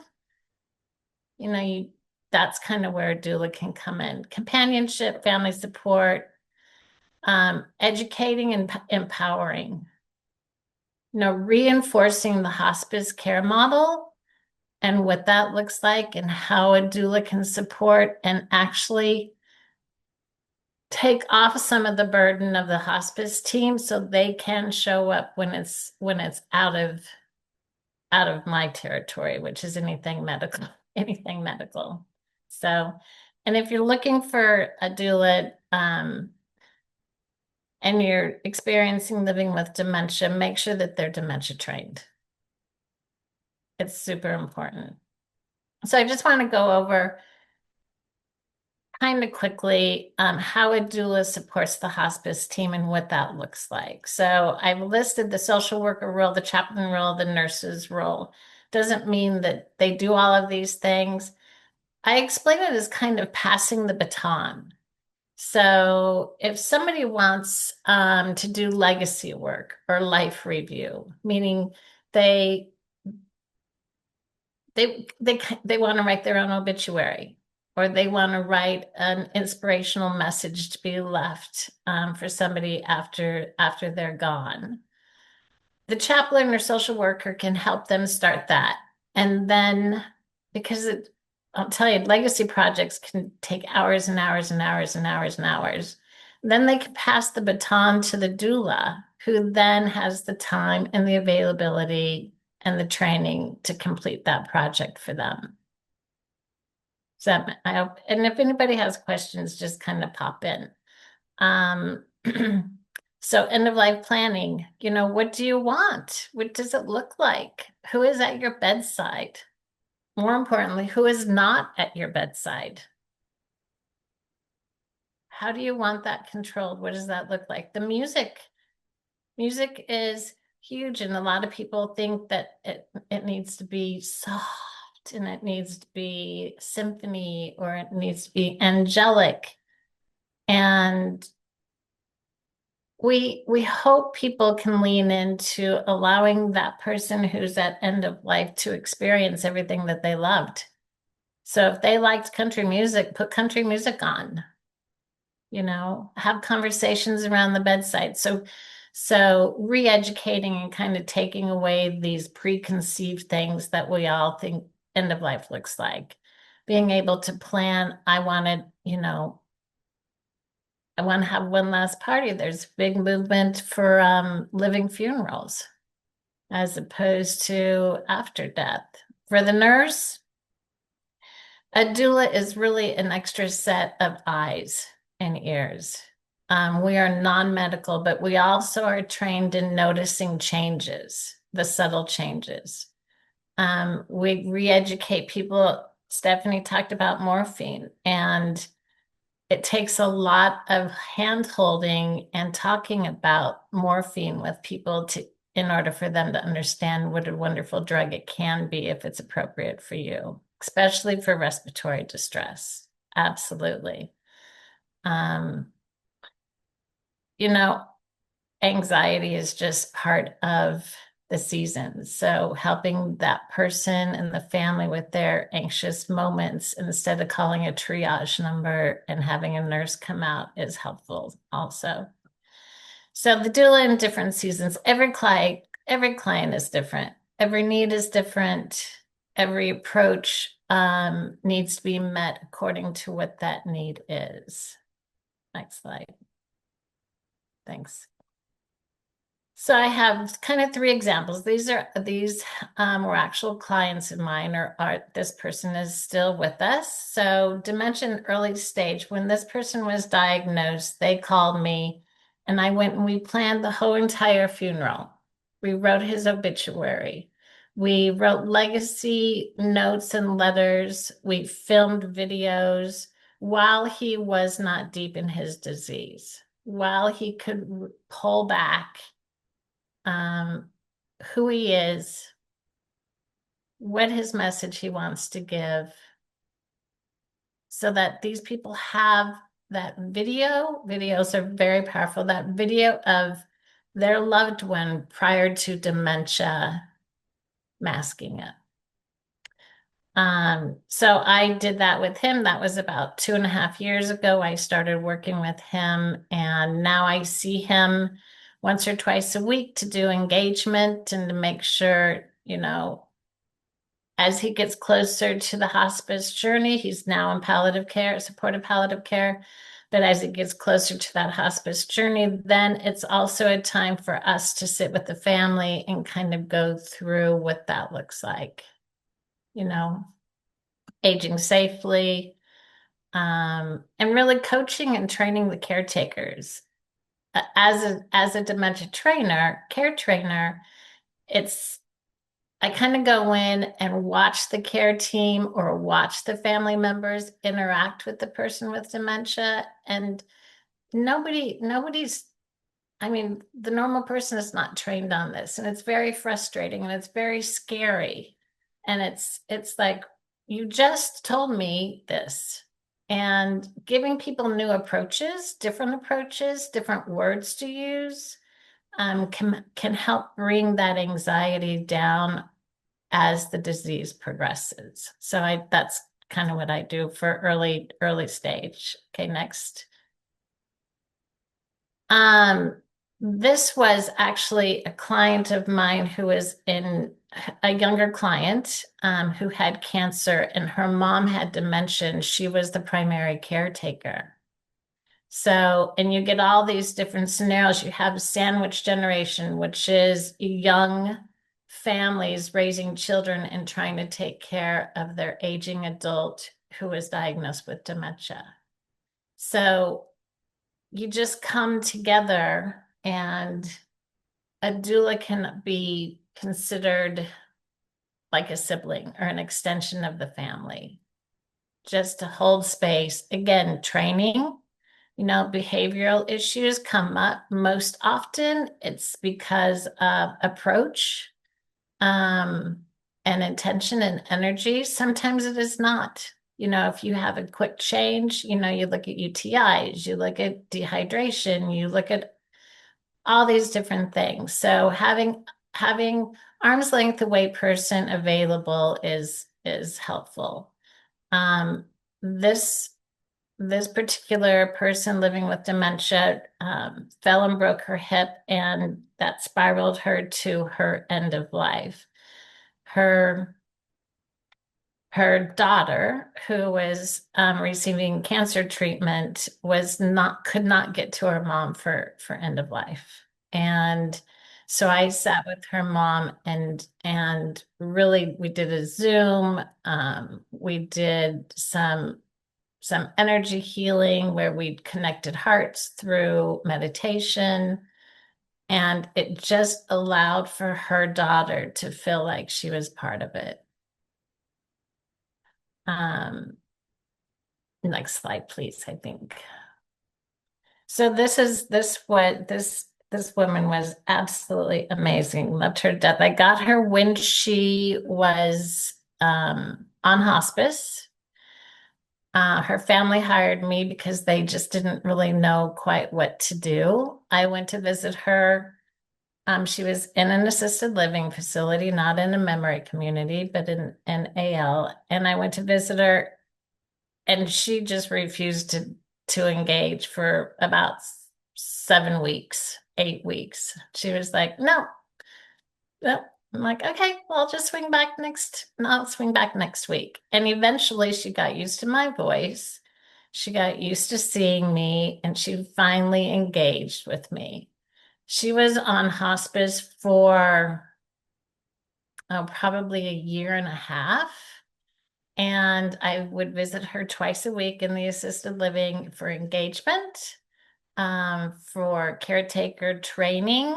that's kind of where a doula can come in. Companionship, family support, educating and empowering. Reinforcing the hospice care model and what that looks like and how a doula can support and actually take off some of the burden of the hospice team so they can show up when it's out of my territory, which is anything medical. So, and if you're looking for a doula, and you're experiencing living with dementia, make sure that they're dementia trained. It's super important. So I just want to go over kind of quickly how a doula supports the hospice team and what that looks like. So I've listed the social worker role, the chaplain role, the nurse's role. Doesn't mean that they do all of these things. I explain it as kind of passing the baton. So if somebody wants to do legacy work or life review, meaning they want to write their own obituary, or they want to write an inspirational message to be left for somebody after they're gone, the chaplain or social worker can help them start that. And then, because I'll tell you, legacy projects can take hours and hours and hours and hours and hours. Then they can pass the baton to the doula, who then has the time and the availability and the training to complete that project for them. So I hope, and if anybody has questions, just kind of pop in. So end of life planning, what do you want? What does it look like? Who is at your bedside? More importantly, who is not at your bedside? How do you want that controlled? What does that look like? The music is huge, and a lot of people think that it needs to be soft and it needs to be symphony or it needs to be angelic. And we hope people can lean into allowing that person who's at end of life to experience everything that they loved. So if they liked country music, put country music on, have conversations around the bedside. So re-educating and kind of taking away these preconceived things that we all think end of life looks like. Being able to plan, I want to have one last party. There's a big movement for living funerals as opposed to after death. For the nurse, a doula is really an extra set of eyes and ears. We are non-medical, but we also are trained in noticing changes, the subtle changes. We re-educate people. Stephanie talked about morphine, and it takes a lot of hand-holding and talking about morphine with people in order for them to understand what a wonderful drug it can be if it's appropriate for you, especially for respiratory distress. Absolutely. Anxiety is just part of the season. So helping that person and the family with their anxious moments instead of calling a triage number and having a nurse come out is helpful also. So the doula in different seasons, every client is different. Every need is different. Every approach needs to be met according to what that need is. Next slide. Thanks. So I have kind of 3 examples. These were actual clients of mine, or this person is still with us. So dementia early stage, when this person was diagnosed, they called me and I went and we planned the whole entire funeral. We wrote his obituary. We wrote legacy notes and letters. We filmed videos while he was not deep in his disease, while he could pull back um, who he is, what his message he wants to give, so that these people have that video. Videos are very powerful. That video of their loved one prior to dementia masking it. So I did that with him. That was about 2.5 years ago. I started working with him, and now I see him once or twice a week to do engagement and to make sure, as he gets closer to the hospice journey, he's now in palliative care, supportive palliative care. But as he gets closer to that hospice journey, then it's also a time for us to sit with the family and kind of go through what that looks like. Aging safely, and really coaching and training the caretakers. As a dementia care trainer, I kind of go in and watch the care team or watch the family members interact with the person with dementia, and nobody's the normal person is not trained on this, and it's very frustrating and it's very scary. And it's like, you just told me this. And giving people new approaches, different words to use, can help bring that anxiety down as the disease progresses. So that's kind of what I do for early stage. Okay, next. This was actually a client of mine who was a younger client, who had cancer, and her mom had dementia, and she was the primary caretaker. So, and you get all these different scenarios. You have sandwich generation, which is young families raising children and trying to take care of their aging adult who is diagnosed with dementia. So you just come together, and a doula can be considered like a sibling or an extension of the family, just to hold space. Again, training, behavioral issues come up most often. It's because of approach, and intention and energy. Sometimes it is not. If you have a quick change, you look at UTIs, you look at dehydration, you look at all these different things. So having arm's length away person available is helpful. This particular person living with dementia fell and broke her hip, and that spiraled her to her end of life. Her daughter, who was receiving cancer treatment, could not get to her mom for end of life. And so I sat with her mom, and really we did a Zoom. We did some energy healing where we connected hearts through meditation. And it just allowed for her daughter to feel like she was part of it. Next slide, please, I think. So this woman was absolutely amazing. Loved her to death. I got her when she was on hospice. Her family hired me because they just didn't really know quite what to do. I went to visit her. She was in an assisted living facility, not in a memory community, but in an AL. And I went to visit her, and she just refused to engage for about 7 weeks, 8 weeks. She was like, no. I'm like, okay, well, I'll swing back next week. And eventually she got used to my voice. She got used to seeing me, and she finally engaged with me. She was on hospice for probably a year and a half. And I would visit her twice a week in the assisted living for engagement, for caretaker training.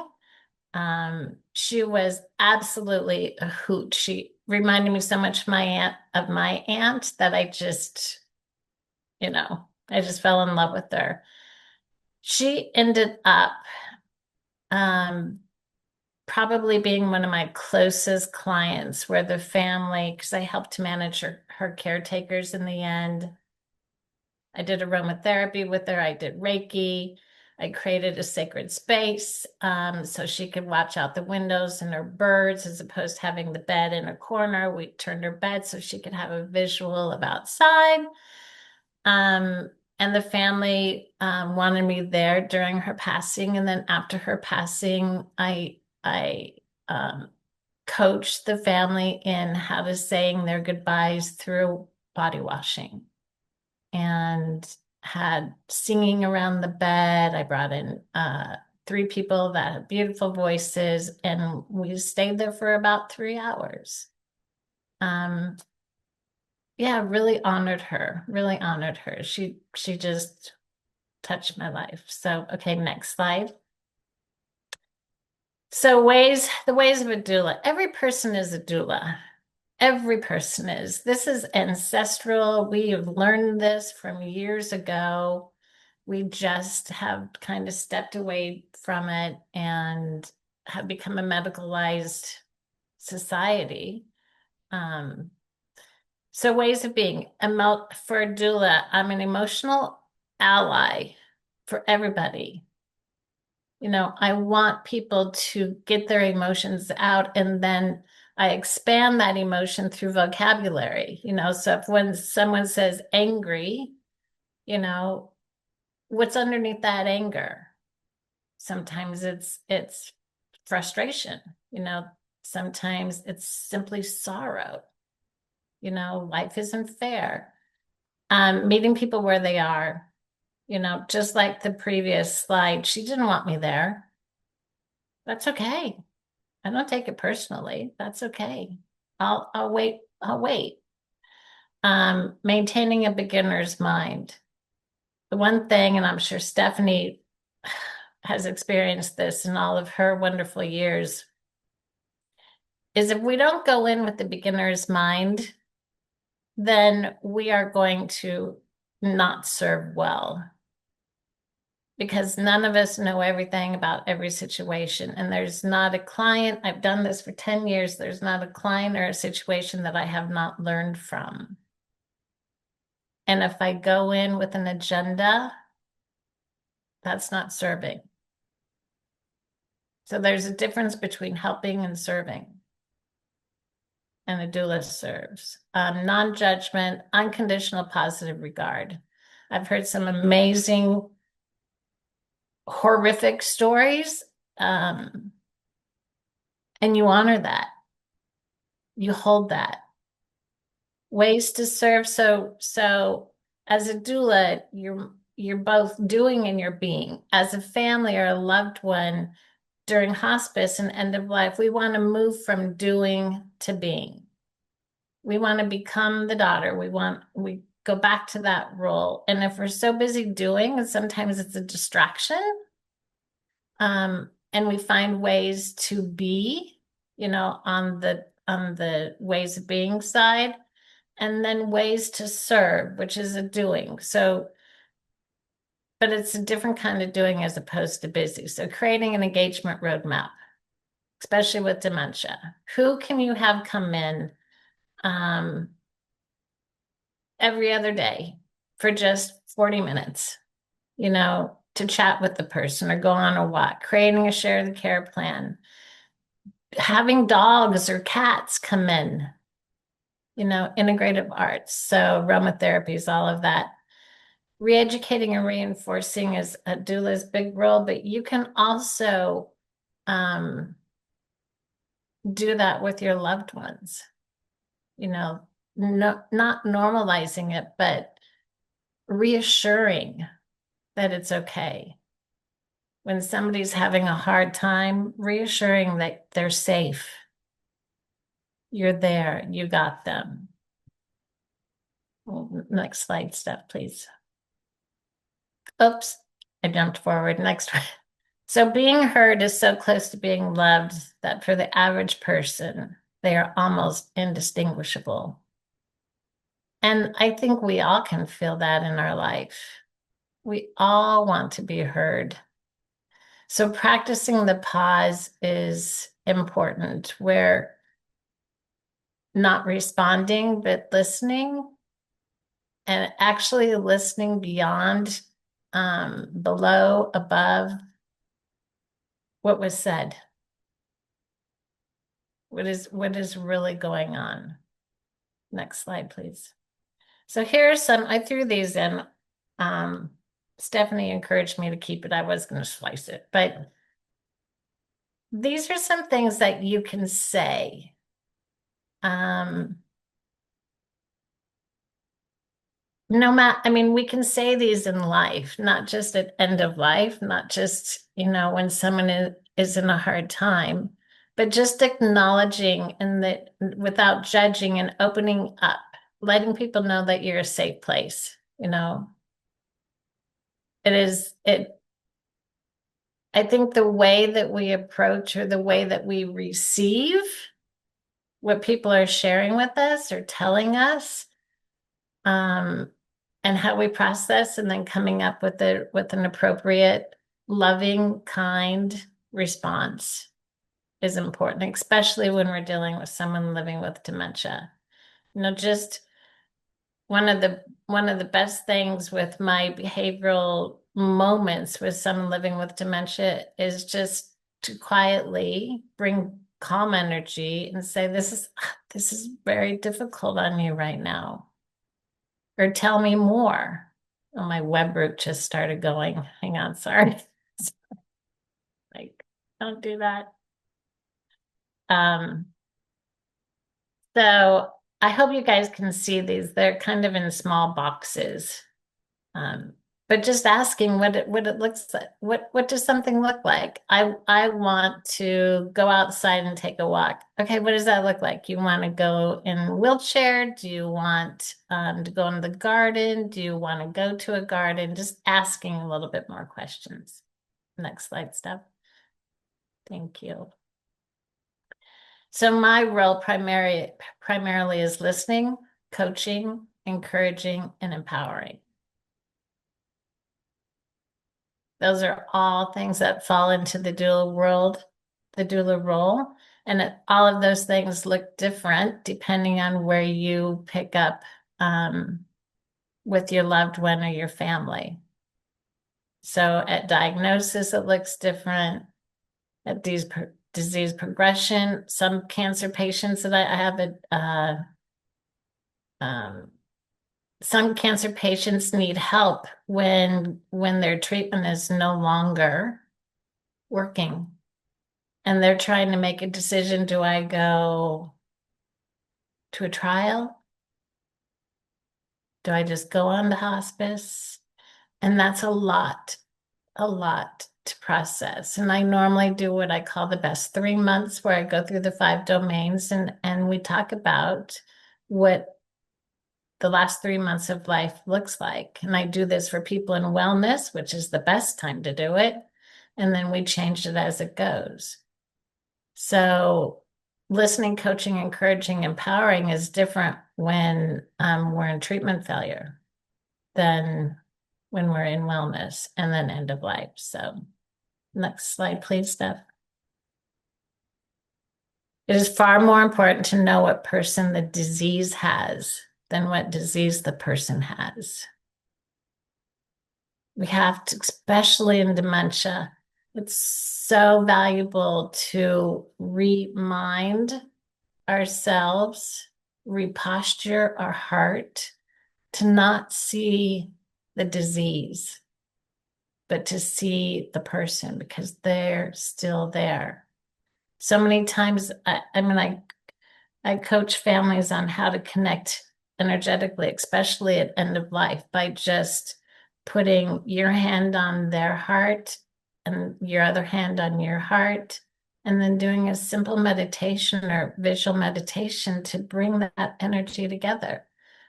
She was absolutely a hoot. She reminded me so much of my aunt that I just, I just fell in love with her. She ended up um, probably being one of my closest clients, where the family, because I helped to manage her caretakers in the end. I did aromatherapy with her. I did Reiki. I created a sacred space so she could watch out the windows and her birds, as opposed to having the bed in a corner. We turned her bed so she could have a visual of outside. And the family wanted me there during her passing. And then after her passing, I coached the family in how to saying their goodbyes through body washing, and had singing around the bed. I brought in 3 people that had beautiful voices, and we stayed there for about 3 hours. Yeah, really honored her, really honored her. She just touched my life. So, okay, next slide. So the ways of a doula. Every person is a doula. Every person is. This is ancestral. We have learned this from years ago. We just have kind of stepped away from it and have become a medicalized society. So ways of being. For a doula, I'm an emotional ally for everybody. I want people to get their emotions out, and then I expand that emotion through vocabulary. So if when someone says angry, what's underneath that anger? Sometimes it's frustration, sometimes it's simply sorrow. Life isn't fair. Meeting people where they are, just like the previous slide, she didn't want me there. That's okay. I don't take it personally. That's okay. I'll wait. I'll wait. Maintaining a beginner's mind. The one thing, and I'm sure Stephanie has experienced this in all of her wonderful years, is if we don't go in with the beginner's mind, then we are going to not serve well, because none of us know everything about every situation. And there's not a client, I've done this for 10 years, there's not a client or a situation that I have not learned from. And if I go in with an agenda, that's not serving. So there's a difference between helping and serving. And a doula serves. Non-judgment, unconditional positive regard. I've heard some amazing, horrific stories, and you honor that. You hold that. Ways to serve. So as a doula, you're both doing and you're being. As a family or a loved one, during hospice and end of life, we want to move from doing to being. We want to become the daughter. We go back to that role. And if we're so busy doing, and sometimes it's a distraction, and we find ways to be, on the ways of being side, and then ways to serve, which is a doing. But it's a different kind of doing as opposed to busy. So creating an engagement roadmap, especially with dementia. Who can you have come in every other day for just 40 minutes, to chat with the person or go on a walk, creating a share the care plan, having dogs or cats come in, integrative arts. So aromatherapy is all of that. Re-educating and reinforcing is a doula's big role, but you can also do that with your loved ones, no, not normalizing it, but reassuring that it's okay. When somebody's having a hard time, reassuring that they're safe. You're there, you got them. Well, next slide, Steph, please. Oops, I jumped forward. Next one. So being heard is so close to being loved that for the average person, they are almost indistinguishable. And I think we all can feel that in our life. We all want to be heard. So practicing the pause is important, where not responding, but listening, and actually listening beyond, below, above what was said. What is really going on? Next slide, please. So here's some, I threw these in. Stephanie encouraged me to keep it. I was going to slice it, but these are some things that you can say. No matter, I mean, we can say these in life, not just at end of life, not just, when someone is in a hard time, but just acknowledging and that without judging and opening up, letting people know that you're a safe place, I think the way that we approach or the way that we receive what people are sharing with us or telling us, and how we process, and then coming up with an appropriate, loving, kind response is important, especially when we're dealing with someone living with dementia. Just one of the best things with my behavioral moments with someone living with dementia is just to quietly bring calm energy and say, this is very difficult on you right now. Or tell me more. Oh, my web root just started going. Hang on, sorry. Like, don't do that. So I hope you guys can see these. They're kind of in small boxes. But just asking what it looks like. What does something look like? I want to go outside and take a walk. Okay, what does that look like? You want to go in a wheelchair? Do you want to go in the garden? Do you want to go to a garden? Just asking a little bit more questions. Next slide, Steph. Thank you. So my role primarily is listening, coaching, encouraging, and empowering. Those are all things that fall into the doula world, the doula role. And all of those things look different depending on where you pick up with your loved one or your family. So at diagnosis, it looks different. At disease progression, some cancer patients that I have, some cancer patients need help when their treatment is no longer working. And they're trying to make a decision. Do I go to a trial? Do I just go on to hospice? And that's a lot to process. And I normally do what I call the best 3 months, where I go through the 5 domains and we talk about what the last 3 months of life looks like. And I do this for people in wellness, which is the best time to do it. And then we change it as it goes. So listening, coaching, encouraging, empowering is different when we're in treatment failure than when we're in wellness and then end of life. So next slide, please, Steph. It is far more important to know what person the disease has than what disease the person has. We have to, especially in dementia, it's so valuable to remind ourselves, reposture our heart to not see the disease, but to see the person, because they're still there. So many times, I coach families on how to connect energetically, especially at end of life, by just putting your hand on their heart and your other hand on your heart, and then doing a simple meditation or visual meditation to bring that energy together.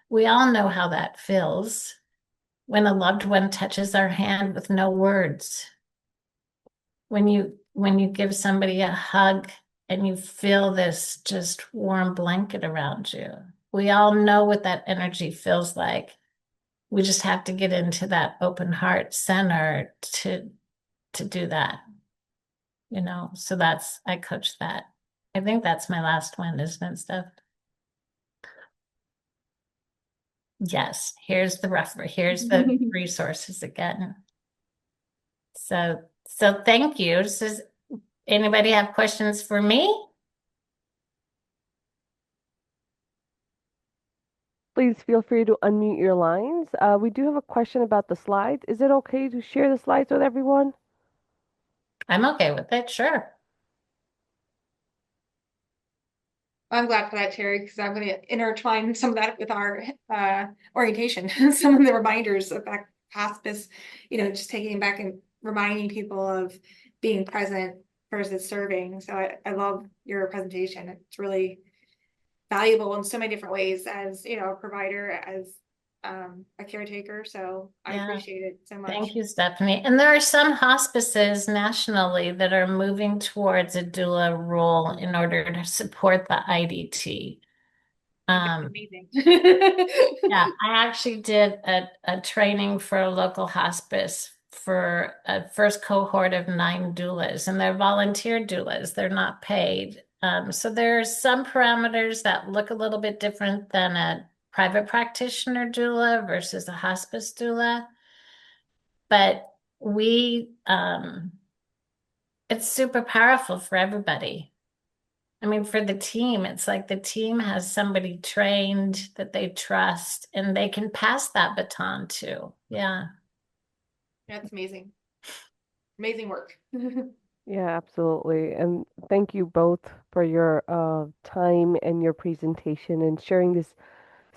We all know how that feels when a loved one touches our hand with no words. when you give somebody a hug and you feel this just warm blanket around you. We all know what that energy feels like. We just have to get into that open heart center to do that, you know. So that's I coach that. I think that's my last one, isn't it, Steph? Yes, here's the resources again. So thank you. Does anybody have questions for me? Please feel free to unmute your lines. We do have a question about the slides. Is it okay to share the slides with everyone? I'm okay with it, sure. I'm glad for that, Terry, because I'm going to intertwine some of that with our orientation, some of the reminders of that hospice, just taking back and reminding people of being present versus serving. So I love your presentation. It's really valuable in so many different ways as, a provider, as a caretaker. So I Yeah. appreciate it so much. Thank you, Stephanie. And there are some hospices nationally that are moving towards a doula role in order to support the IDT. That's amazing. Yeah, I actually did a training for a local hospice for a first cohort of 9 doulas, and they're volunteer doulas. They're not paid. So there's some parameters that look a little bit different than a private practitioner doula versus a hospice doula. But it's super powerful for everybody. I mean, for the team, it's like the team has somebody trained that they trust and they can pass that baton to. Yeah. That's amazing. Amazing work. Yeah, absolutely. And thank you both for your time and your presentation and sharing this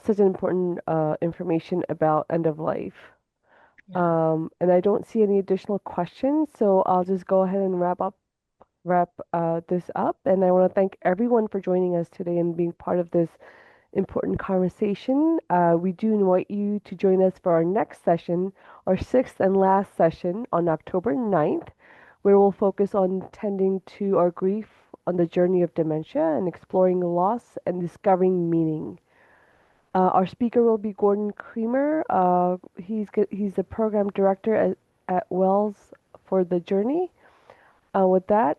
such an important information about end of life. Yeah. And I don't see any additional questions, so I'll just go ahead and wrap this up. And I want to thank everyone for joining us today and being part of this important conversation. We do invite you to join us for our next session, our sixth and last session on October 9th, where we'll focus on tending to our grief on the journey of dementia and exploring loss and discovering meaning. Our speaker will be Gordon Creamer. He's the program director at Wells for the Journey. With that,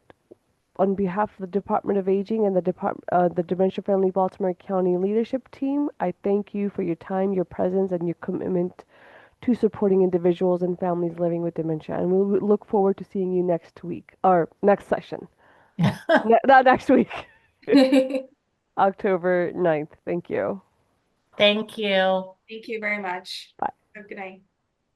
on behalf of the Department of Aging and the Dementia Friendly Baltimore County leadership team, I thank you for your time, your presence, and your commitment to supporting individuals and families living with dementia. And we look forward to seeing you next week or next session. Not next week, October 9th. Thank you. Thank you. Thank you very much. Bye. Have a good night.